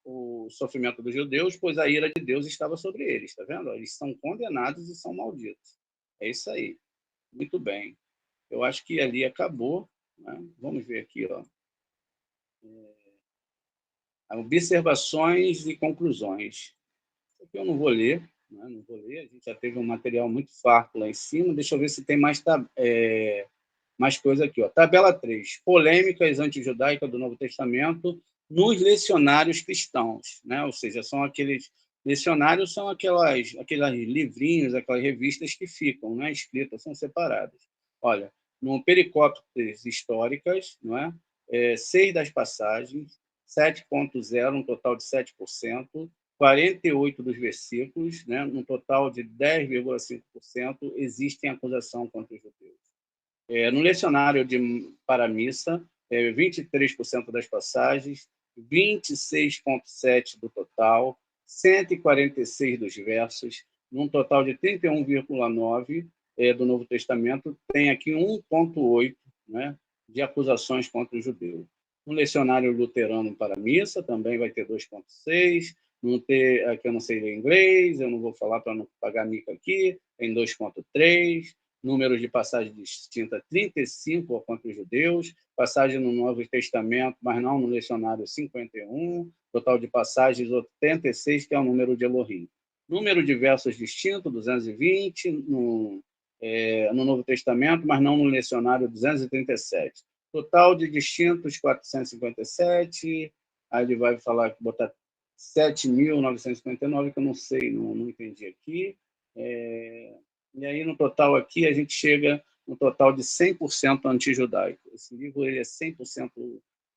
o sofrimento dos judeus, pois a ira de Deus estava sobre eles, está vendo? Eles são condenados e são malditos. É isso aí. Muito bem. Eu acho que ali acabou. Né? Vamos ver aqui, ó. Observações e conclusões. Isso aqui eu não vou ler. Não vou ler, a gente já teve um material muito farto lá em cima. Deixa eu ver se tem mais coisa aqui. Ó. Tabela 3. Polêmicas antijudaicas do Novo Testamento nos lecionários cristãos. Né? Ou seja, são aqueles lecionários, são aqueles livrinhos, aquelas revistas que ficam, né, escritas, são separadas. Olha, no Pericópteres Históricas, não é? 6 das passagens, 7.0, um total de 7%, 48 dos versículos, né, num total de 10,5%, existem acusação contra os judeus. No lecionário para a missa, 23% das passagens, 26,7% do total, 146 dos versos, num total de 31,9% do Novo Testamento, tem aqui 1,8%, né, de acusações contra os judeus. No lecionário luterano para a missa, também vai ter 2,6%, aqui eu não sei ler inglês, eu não vou falar para não pagar mica aqui, tem 2,3%, números de passagem distinta 35 contra os judeus, passagem no Novo Testamento, mas não no lecionário 51, total de passagens 86, que é o número de Elohim. Número de versos distinto, 220, no Novo Testamento, mas não no lecionário 237. Total de distintos 457, aí ele vai botar 7.959, que eu não sei, não entendi aqui. E aí, no total aqui, a gente chega no total de 100% antijudaico. Esse livro ele é 100%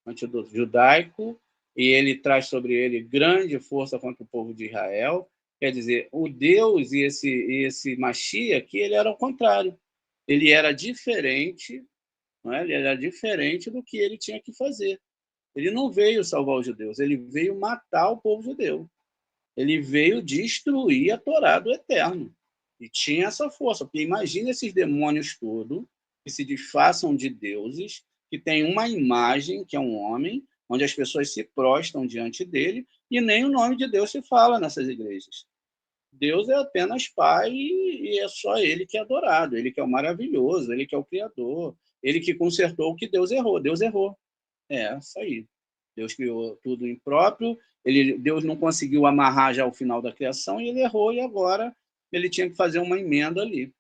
antijudaico e ele traz sobre ele grande força contra o povo de Israel. Quer dizer, o Deus e esse Mashiach aqui, ele era o contrário. Ele era diferente, não é? Ele era diferente do que ele tinha que fazer. Ele não veio salvar os judeus, ele veio matar o povo judeu. Ele veio destruir a Torá do Eterno. E tinha essa força, porque imagina esses demônios todos que se disfarçam de deuses, que tem uma imagem, que é um homem, onde as pessoas se prostram diante dele, e nem o nome de Deus se fala nessas igrejas. Deus é apenas Pai e é só Ele que é adorado, Ele que é o maravilhoso, Ele que é o Criador, Ele que consertou o que Deus errou. Deus errou. É, isso aí. Deus criou tudo impróprio, Deus não conseguiu amarrar já o final da criação e ele errou, e agora ele tinha que fazer uma emenda ali.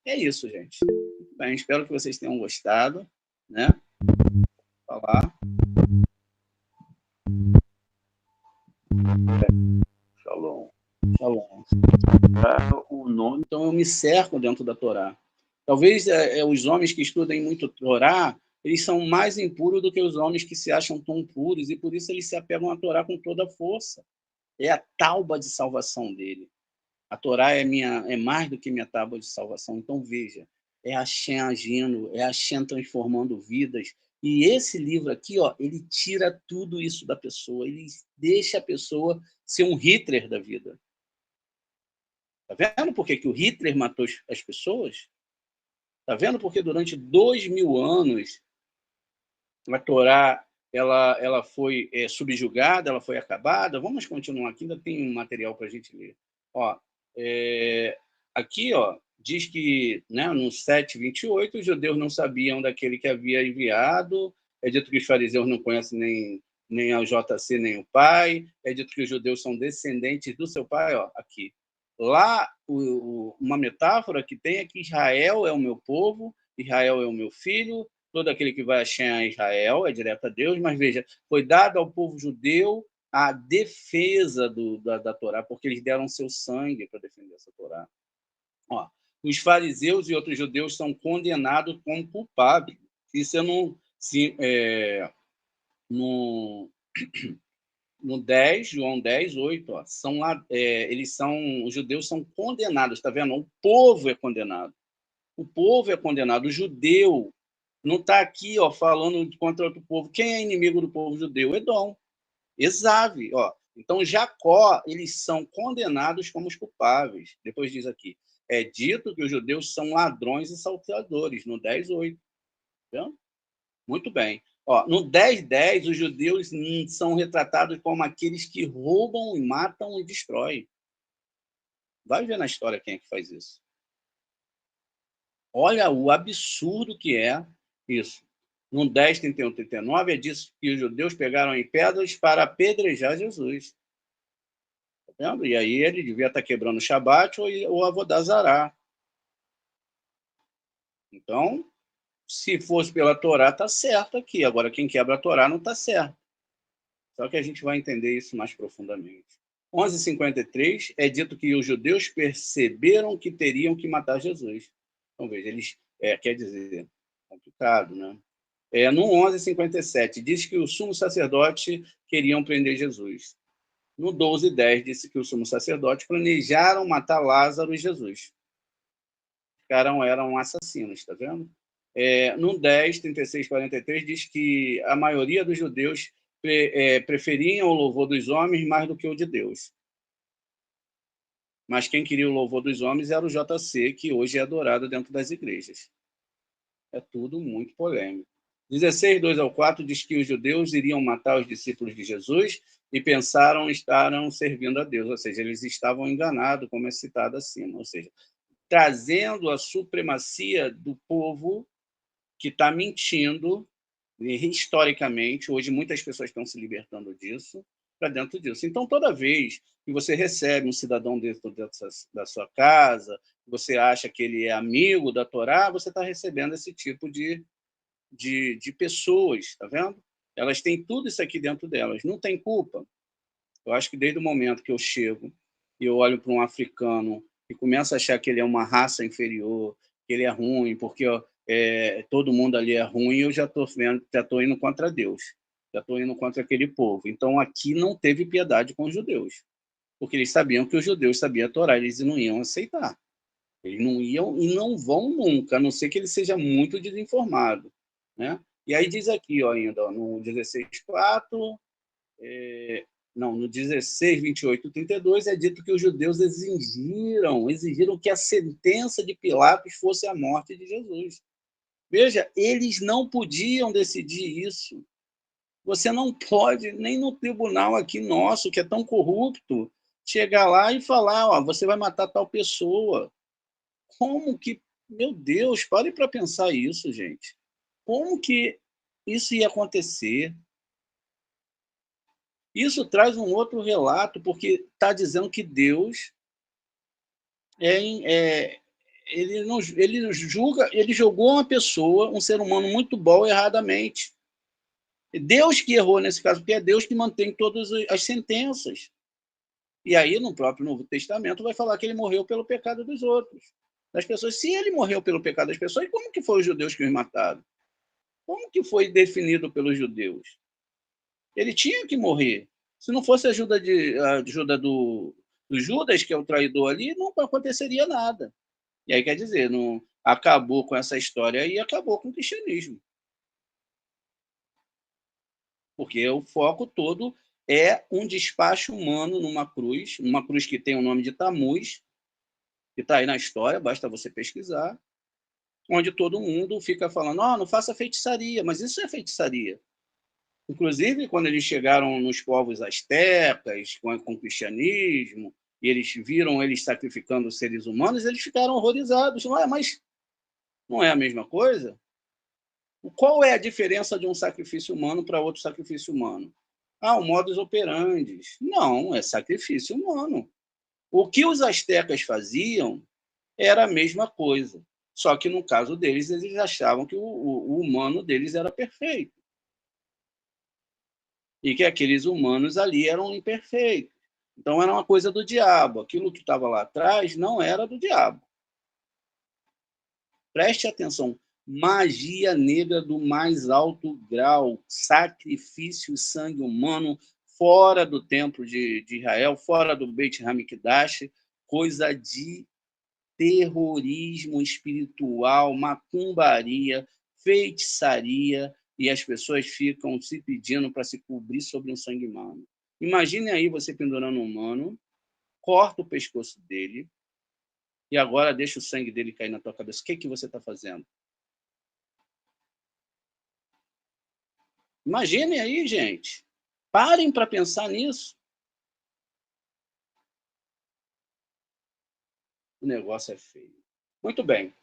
É isso, gente. Bem, espero que vocês tenham gostado, né? Falar. Shalom. Shalom. O nome, então eu me cerco dentro da Torá. Talvez os homens que estudem muito Torá, eles são mais impuros do que os homens que se acham tão puros, e por isso eles se apegam à Torá com toda a força. É a tauba de salvação dele. A Torá é mais do que minha tábua de salvação. Então, veja, é a Shem agindo, é a Shem transformando vidas. E esse livro aqui, ó, ele tira tudo isso da pessoa, ele deixa a pessoa ser um Hitler da vida. Tá vendo por que o Hitler matou as pessoas? Tá vendo porque durante 2000 anos a Torá ela foi subjugada, ela foi acabada? Vamos continuar aqui, ainda tem um material para a gente ler. Ó, aqui, ó, diz que, né, no 7:28, os judeus não sabiam daquele que havia enviado, é dito que os fariseus não conhecem nem ao JC, nem o pai, é dito que os judeus são descendentes do seu pai, ó, aqui. Lá, uma metáfora que tem é que Israel é o meu povo, Israel é o meu filho, todo aquele que vai a Israel é direto a Deus, mas veja, foi dado ao povo judeu a defesa da Torá, porque eles deram seu sangue para defender essa Torá. Ó, os fariseus e outros judeus são condenados como culpados. Isso eu não... no 10, João 10:8, ó, os judeus são condenados, está vendo? O povo é condenado. O povo é condenado. O judeu não está aqui, ó, falando contra outro povo. Quem é inimigo do povo judeu? Edom. Esave, ó. Então, Jacó, eles são condenados como os culpáveis. Depois diz aqui, é dito que os judeus são ladrões e salteadores, no 10:8. Entendeu? Muito bem. Ó, no 10:10, os judeus são retratados como aqueles que roubam e matam e destroem. Vai ver na história quem é que faz isso. Olha o absurdo que é isso. No 10:31, 39, é disso que os judeus pegaram em pedras para apedrejar Jesus. Tá vendo? E aí ele devia estar quebrando o Shabat ou Avodazará. Então, se fosse pela Torá, está certo aqui. Agora, quem quebra a Torá não está certo. Só que a gente vai entender isso mais profundamente. 11:53, é dito que os judeus perceberam que teriam que matar Jesus. Então, veja, eles... quer dizer, complicado, né? No 11:57, diz que o sumo sacerdote queriam prender Jesus. No 12:10, disse que o sumo sacerdote planejaram matar Lázaro e Jesus. Os caras eram assassinos, tá vendo? No 10:36, 43, diz que a maioria dos judeus preferiam o louvor dos homens mais do que o de Deus. Mas quem queria o louvor dos homens era o JC, que hoje é adorado dentro das igrejas. É tudo muito polêmico. 16:2-4 diz que os judeus iriam matar os discípulos de Jesus e estavam servindo a Deus, ou seja, eles estavam enganados, como é citado acima, ou seja, trazendo a supremacia do povo que está mentindo historicamente. Hoje muitas pessoas estão se libertando disso, para dentro disso. Então, toda vez que você recebe um cidadão dentro da sua casa, você acha que ele é amigo da Torá, você está recebendo esse tipo de pessoas, tá vendo? Elas têm tudo isso aqui dentro delas, não tem culpa. Eu acho que desde o momento que eu chego e eu olho para um africano e começo a achar que ele é uma raça inferior, que ele é ruim, porque todo mundo ali é ruim, eu já estou indo contra Deus, já estou indo contra aquele povo. Então, aqui não teve piedade com os judeus, porque eles sabiam que os judeus sabiam a Torá, eles não iam aceitar. Eles não iam e não vão nunca, a não ser que ele seja muito desinformado, né? E aí diz aqui, ó, ainda, ó, no 16:4, no 16, 28 e 32, é dito que os judeus exigiram que a sentença de Pilatos fosse a morte de Jesus. Veja, eles não podiam decidir isso. Você não pode, nem no tribunal aqui nosso, que é tão corrupto, chegar lá e falar, ó, você vai matar tal pessoa. Como que, meu Deus, pare para pensar isso, gente. Como que isso ia acontecer? Isso traz um outro relato, porque está dizendo que Deus ele julga, ele jogou uma pessoa, um ser humano muito bom, erradamente. Deus que errou nesse caso, porque é Deus que mantém todas as sentenças. E aí, no próprio Novo Testamento, vai falar que ele morreu pelo pecado dos outros, das pessoas. Se ele morreu pelo pecado das pessoas, como que foi os judeus que os mataram? Como que foi definido pelos judeus? Ele tinha que morrer. Se não fosse a ajuda do Judas, que é o traidor ali, não aconteceria nada. E aí, quer dizer, não acabou com essa história e acabou com o cristianismo. Porque o foco todo é um despacho humano numa cruz que tem o nome de Tamuz, que está aí na história, basta você pesquisar, onde todo mundo fica falando, não faça feitiçaria, mas isso é feitiçaria. Inclusive, quando eles chegaram nos povos astecas, com o cristianismo, e eles viram eles sacrificando seres humanos, eles ficaram horrorizados. Mas não é a mesma coisa? Qual é a diferença de um sacrifício humano para outro sacrifício humano? O modus operandi. Não, é sacrifício humano. O que os astecas faziam era a mesma coisa. Só que, no caso deles, eles achavam que o humano deles era perfeito. E que aqueles humanos ali eram imperfeitos. Então, era uma coisa do diabo. Aquilo que estava lá atrás não era do diabo. Preste atenção. Magia negra do mais alto grau, sacrifício e sangue humano fora do templo de Israel, fora do Beit Hamikdash, coisa de terrorismo espiritual, macumbaria, feitiçaria, e as pessoas ficam se pedindo para se cobrir sobre um sangue humano. Imagine aí você pendurando um humano, corta o pescoço dele, e agora deixa o sangue dele cair na tua cabeça. O que você está fazendo? Imaginem aí, gente. Parem para pensar nisso. O negócio é feio. Muito bem.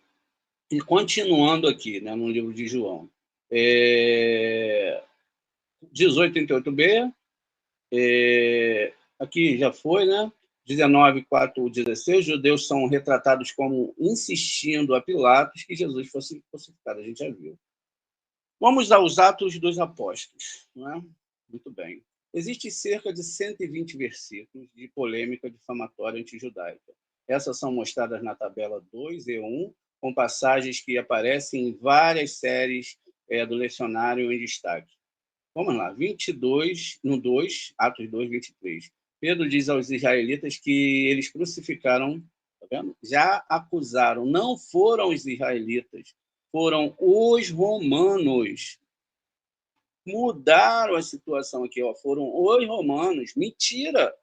E continuando aqui, né, no livro de João. 18:38b. Aqui já foi, né? 19:4-16. Os judeus são retratados como insistindo a Pilatos que Jesus fosse crucificado. A gente já viu. Vamos aos Atos dos Apóstolos. Não é? Muito bem. Existem cerca de 120 versículos de polêmica difamatória antijudaica. Essas são mostradas na tabela 2E1, com passagens que aparecem em várias séries do lecionário em destaque. Vamos lá, 22, no 2, Atos 2, 23. Pedro diz aos israelitas que eles crucificaram, tá vendo? Já acusaram, não foram os israelitas, foram os romanos. Mudaram a situação aqui, foram os romanos. Mentira!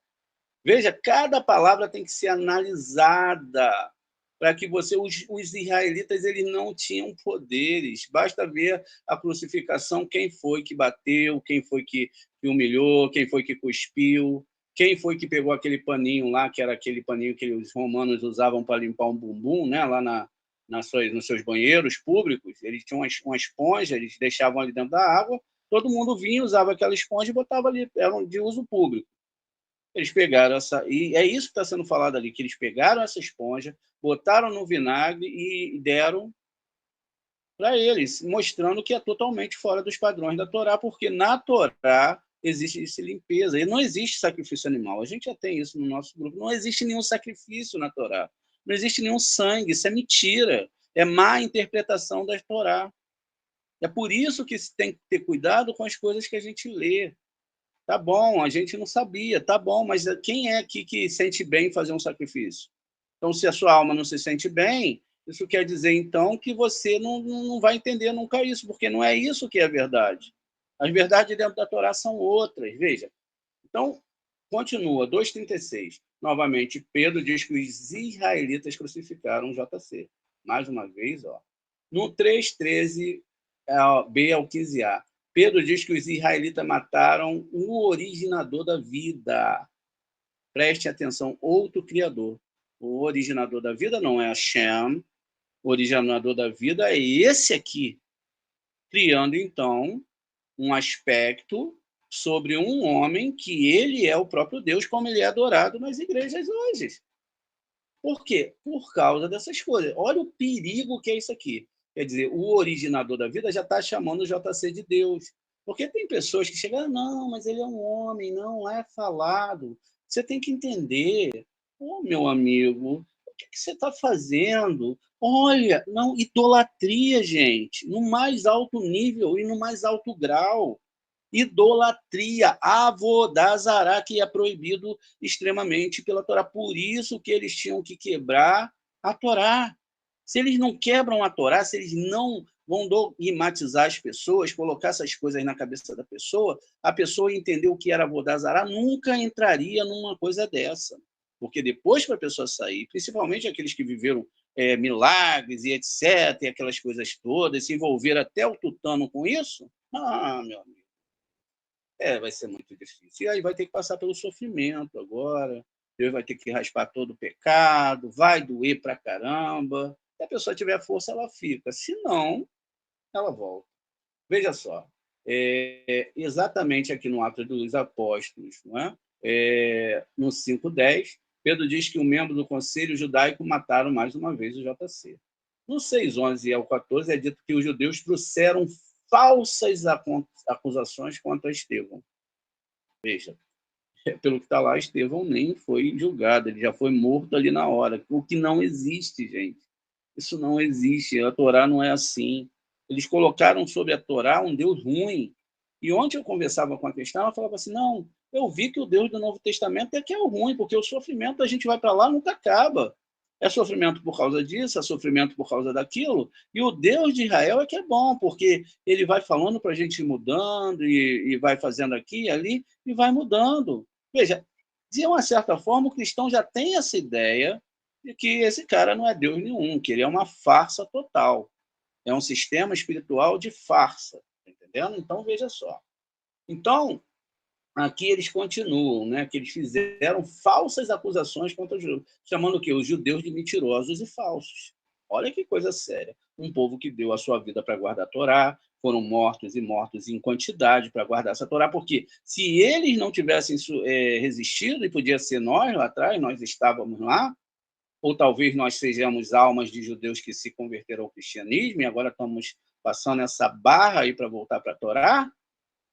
Veja, cada palavra tem que ser analisada para que os israelitas eles não tinham poderes. Basta ver a crucificação, quem foi que bateu, quem foi que humilhou, quem foi que cuspiu, quem foi que pegou aquele paninho lá, que era aquele paninho que os romanos usavam para limpar um bumbum, né, lá nos seus banheiros públicos. Eles tinham uma esponja, eles deixavam ali dentro da água, todo mundo vinha, usava aquela esponja e botava ali, era de uso público. Eles pegaram e é isso que está sendo falado ali, que eles pegaram essa esponja, botaram no vinagre e deram para eles, mostrando que é totalmente fora dos padrões da Torá, porque na Torá existe limpeza, e não existe sacrifício animal. A gente já tem isso no nosso grupo, não existe nenhum sacrifício na Torá, não existe nenhum sangue, isso é mentira, é má interpretação da Torá. É por isso que se tem que ter cuidado com as coisas que a gente lê. Tá bom, a gente não sabia, tá bom, mas quem é aqui que sente bem fazer um sacrifício? Então, se a sua alma não se sente bem, isso quer dizer, então, que você não vai entender nunca isso, porque não é isso que é a verdade. As verdades dentro da Torá são outras, veja. Então, Continua, 2,36. Novamente, Pedro diz que os israelitas crucificaram JC. Mais uma vez, ó. No 3,13 B ao 15a, Pedro diz que os israelitas mataram o originador da vida. Preste atenção, outro criador. O originador da vida não é Hashem, o originador da vida é esse aqui, criando, então, um aspecto sobre um homem que ele é o próprio Deus, como ele é adorado nas igrejas hoje. Por quê? Por causa dessas coisas. Olha o perigo que é isso aqui. Quer dizer, o originador da vida já está chamando o JC de Deus. Porque tem pessoas que chegam, não, mas ele é um homem, não é falado. Você tem que entender. Ô, meu amigo, o que você está fazendo? Olha, não, idolatria, gente, no mais alto nível e no mais alto grau. Idolatria, avodazará, que é proibido extremamente pela Torá. Por isso que eles tinham que quebrar a Torá. Se eles não quebram a Torá, se eles não vão dogmatizar as pessoas, colocar essas coisas na cabeça da pessoa, a pessoa entender o que era avodazará, nunca entraria numa coisa dessa. Porque depois para a pessoa sair, principalmente aqueles que viveram milagres e etc., e aquelas coisas todas, se envolveram até o tutano com isso, meu amigo, vai ser muito difícil. E aí vai ter que passar pelo sofrimento agora, Deus vai ter que raspar todo o pecado, vai doer pra caramba. Se a pessoa tiver força, ela fica. Se não, ela volta. Veja só, exatamente aqui no Atos dos Apóstolos, não é? No 5,10, Pedro diz que um membro do conselho judaico mataram mais uma vez o JC. No 6,11 ao 14 é dito que os judeus trouxeram falsas acusações contra Estevão. Veja, pelo que está lá, Estevão nem foi julgado, ele já foi morto ali na hora, o que não existe, gente. Isso não existe, a Torá não é assim. Eles colocaram sobre a Torá um Deus ruim. E ontem eu conversava com a questão, ela falava assim, não, eu vi que o Deus do Novo Testamento é que é o ruim, porque o sofrimento a gente vai para lá nunca acaba. É sofrimento por causa disso, é sofrimento por causa daquilo. E o Deus de Israel é que é bom, porque ele vai falando para a gente ir mudando e vai fazendo aqui e ali e vai mudando. Veja, de uma certa forma, o cristão já tem essa ideia de que esse cara não é Deus nenhum, que ele é uma farsa total. É um sistema espiritual de farsa, tá entendendo? Então, veja só. Então, aqui eles continuam, né, que eles fizeram falsas acusações contra os judeus, chamando o quê? Os judeus de mentirosos e falsos. Olha que coisa séria. Um povo que deu a sua vida para guardar a Torá, foram mortos e mortos em quantidade para guardar essa Torá, porque se eles não tivessem resistido, e podia ser nós lá atrás, nós estávamos lá, ou talvez nós sejamos almas de judeus que se converteram ao cristianismo e agora estamos passando essa barra aí para voltar para a Torá,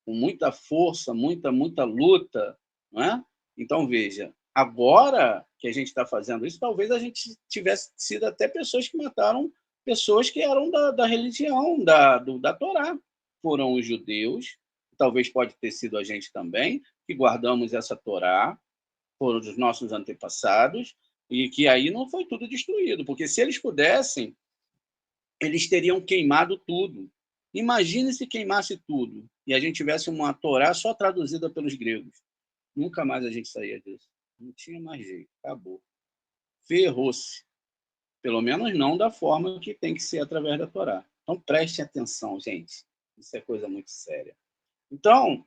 com muita força, muita luta, não é? Então, veja, agora que a gente está fazendo isso, talvez a gente tivesse sido até pessoas que mataram pessoas que eram da religião, da Torá. Foram os judeus, talvez pode ter sido a gente também, que guardamos essa Torá, foram os nossos antepassados, e que aí não foi tudo destruído, porque se eles pudessem, eles teriam queimado tudo. Imagine se queimasse tudo e a gente tivesse uma Torá só traduzida pelos gregos. Nunca mais a gente saía disso. Não tinha mais jeito, acabou. Ferrou-se. Pelo menos não da forma que tem que ser através da Torá. Então, preste atenção, gente. Isso é coisa muito séria. Então,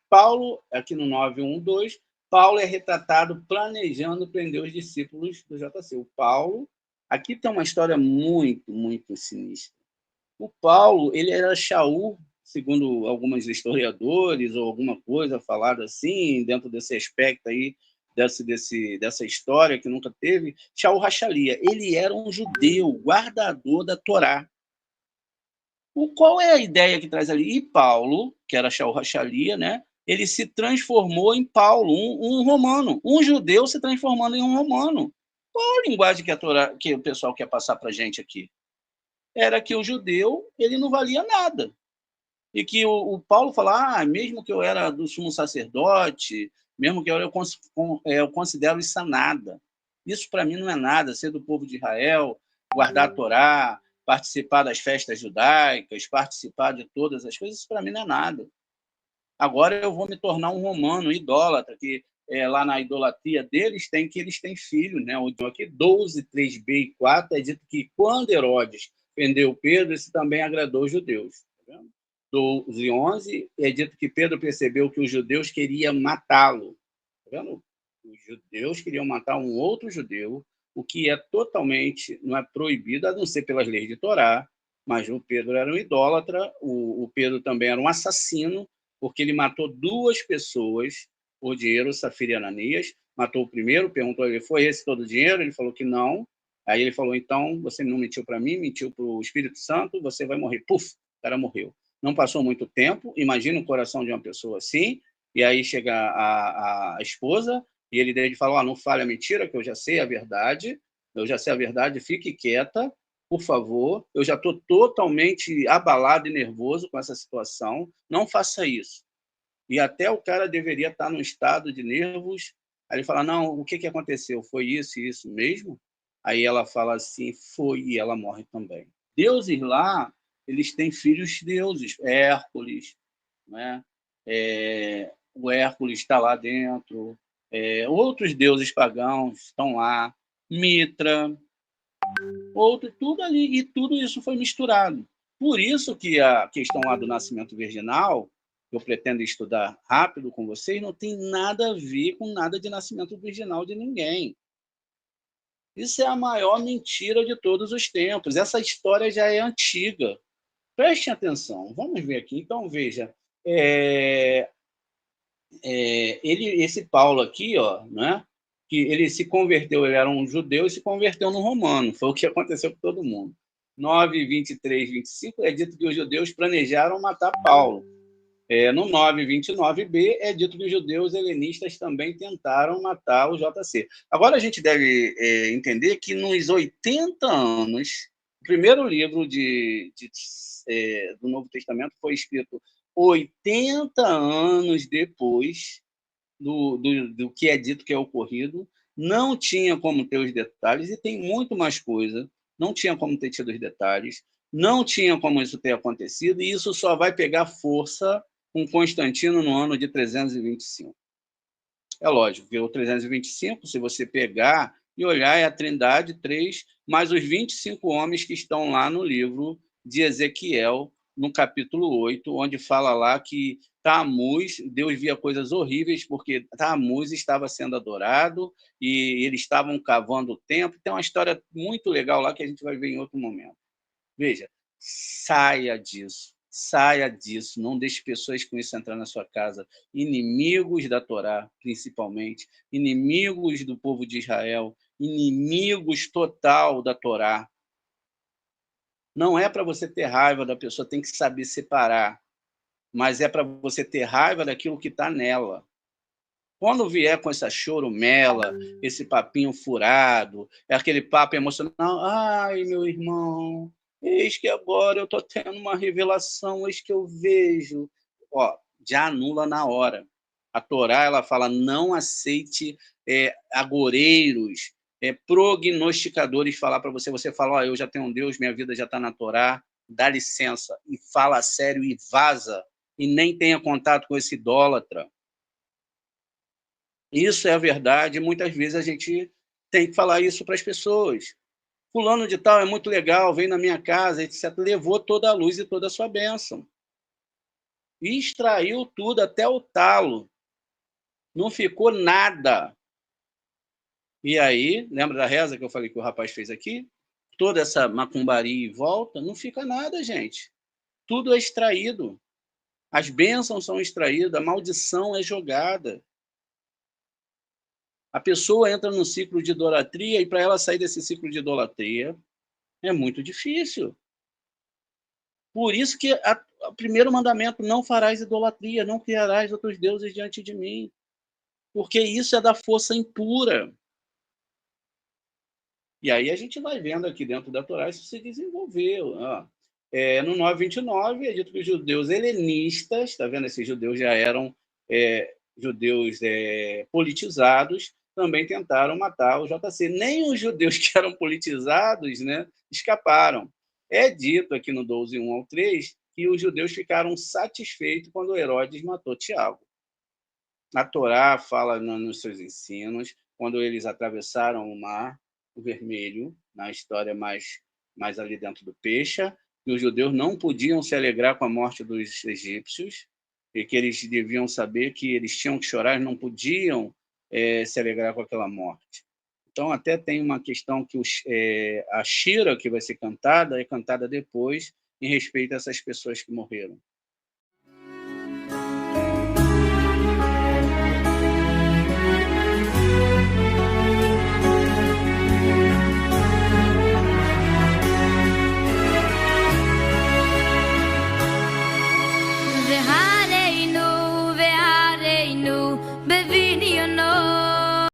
Paulo, aqui no 9:1-2, Paulo é retratado planejando prender os discípulos do JC. O Paulo, aqui tem uma história muito sinistra. O Paulo, ele era Shaul, segundo alguns historiadores, ou alguma coisa falada assim, dentro desse aspecto aí, dessa história que nunca teve, Shaul Rachalia. Ele era um judeu, guardador da Torá. Qual é a ideia que traz ali? E Paulo, que era Shaul Rachalia, né? Ele se transformou em Paulo, um romano. Um judeu se transformando em um romano. Qual a linguagem que, que o pessoal quer passar para a gente aqui? Era que o judeu ele não valia nada. E que o Paulo fala, mesmo que eu era do sumo sacerdote, mesmo que eu considero isso nada. Isso para mim não é nada, ser do povo de Israel, guardar a Torá, participar das festas judaicas, participar de todas as coisas, isso para mim não é nada. agora eu vou me tornar um romano, idólatra, que lá na idolatria deles eles têm filhos, né? Aqui 12, 3b e 4 é dito que quando Herodes prendeu Pedro, isso também agradou os judeus. Tá vendo? 12 e 11 é dito que Pedro percebeu que os judeus queriam matá-lo. Tá vendo? Os judeus queriam matar um outro judeu, o que é totalmente, não é proibido, a não ser pelas leis de Torá, mas o Pedro era um idólatra, o Pedro também era um assassino, porque ele matou 2 pessoas por dinheiro, Safira e Ananias, matou o primeiro, perguntou a ele, foi esse todo o dinheiro? Ele falou que não. Aí ele falou, então, você não mentiu para mim, mentiu para o Espírito Santo, você vai morrer. Puf, o cara morreu. Não passou muito tempo, imagina o coração de uma pessoa assim, e aí chega a esposa, e ele fala, não fale a mentira, que eu já sei a verdade, fique quieta, por favor, eu já estou totalmente abalado e nervoso com essa situação, não faça isso. E até o cara deveria estar num estado de nervos, aí ele fala, não, o que aconteceu? Foi isso e isso mesmo? Aí ela fala assim, foi, e ela morre também. Deuses lá, eles têm filhos deuses, Hércules, né? O Hércules está lá dentro, outros deuses pagãos estão lá, Mitra, tudo ali, e tudo isso foi misturado. Por isso que a questão lá do nascimento virginal, que eu pretendo estudar rápido com vocês, não tem nada a ver com nada de nascimento virginal de ninguém. Isso é a maior mentira de todos os tempos. Essa história já é antiga. Prestem atenção. Vamos ver aqui. Então, veja. Esse Paulo aqui, ó, né, que ele se converteu, ele era um judeu e se converteu no romano. Foi o que aconteceu com todo mundo. 9, 23, 25 é dito que os judeus planejaram matar Paulo. No 9, 29b é dito que os judeus helenistas também tentaram matar o JC. Agora a gente deve entender que nos 80 anos, o primeiro livro do Novo Testamento foi escrito 80 anos depois do que é dito que é ocorrido, não tinha como ter os detalhes, e tem muito mais coisa, não tinha como ter tido os detalhes, não tinha como isso ter acontecido, e isso só vai pegar força com Constantino no ano de 325. É lógico que o 325, se você pegar e olhar, é a Trindade 3, mais os 25 homens que estão lá no livro de Ezequiel, no capítulo 8, onde fala lá que Tamuz, Deus via coisas horríveis, porque Tamuz estava sendo adorado e eles estavam cavando o templo. Tem uma história muito legal lá que a gente vai ver em outro momento. Veja, saia disso, não deixe pessoas com isso entrar na sua casa, inimigos da Torá, principalmente, inimigos do povo de Israel, inimigos total da Torá. Não é para você ter raiva da pessoa, tem que saber separar, mas é para você ter raiva daquilo que está nela. Quando vier com essa chorumela, esse papinho furado, é aquele papo emocional, ai, meu irmão, eis que agora eu estou tendo uma revelação, eis que eu vejo. Ó, já anula na hora. A Torá, ela fala, não aceite agoreiros, prognosticadores falar para você, você fala, ó, eu já tenho um Deus, minha vida já está na Torá, dá licença, e fala sério e vaza, e nem tenha contato com esse idólatra. Isso é a verdade, muitas vezes a gente tem que falar isso para as pessoas. Fulano de tal é muito legal, vem na minha casa, etc. Levou toda a luz e toda a sua bênção. E extraiu tudo até o talo. Não ficou nada. E aí, lembra da reza que eu falei que o rapaz fez aqui? Toda essa macumbaria em volta, não fica nada, gente. Tudo é extraído. As bênçãos são extraídas, a maldição é jogada. A pessoa entra num ciclo de idolatria e para ela sair desse ciclo de idolatria é muito difícil. Por isso que o primeiro mandamento, não farás idolatria, não criarás outros deuses diante de mim. Porque isso é da força impura. E aí a gente vai vendo aqui dentro da Torá isso se desenvolveu. No 9:29 é dito que os judeus helenistas, está vendo? Esses judeus já eram judeus politizados, também tentaram matar o JC. Nem os judeus que eram politizados, né, escaparam. É dito aqui no 12:1 ao 3 e os judeus ficaram satisfeitos quando Herodes matou Tiago. A Torá fala nos seus ensinos, quando eles atravessaram o mar, o vermelho, na história mais ali dentro do Peixe, que os judeus não podiam se alegrar com a morte dos egípcios, e que eles deviam saber que eles tinham que chorar, não podiam se alegrar com aquela morte. Então, até tem uma questão que a Shira, que vai ser cantada, é cantada depois, em respeito a essas pessoas que morreram.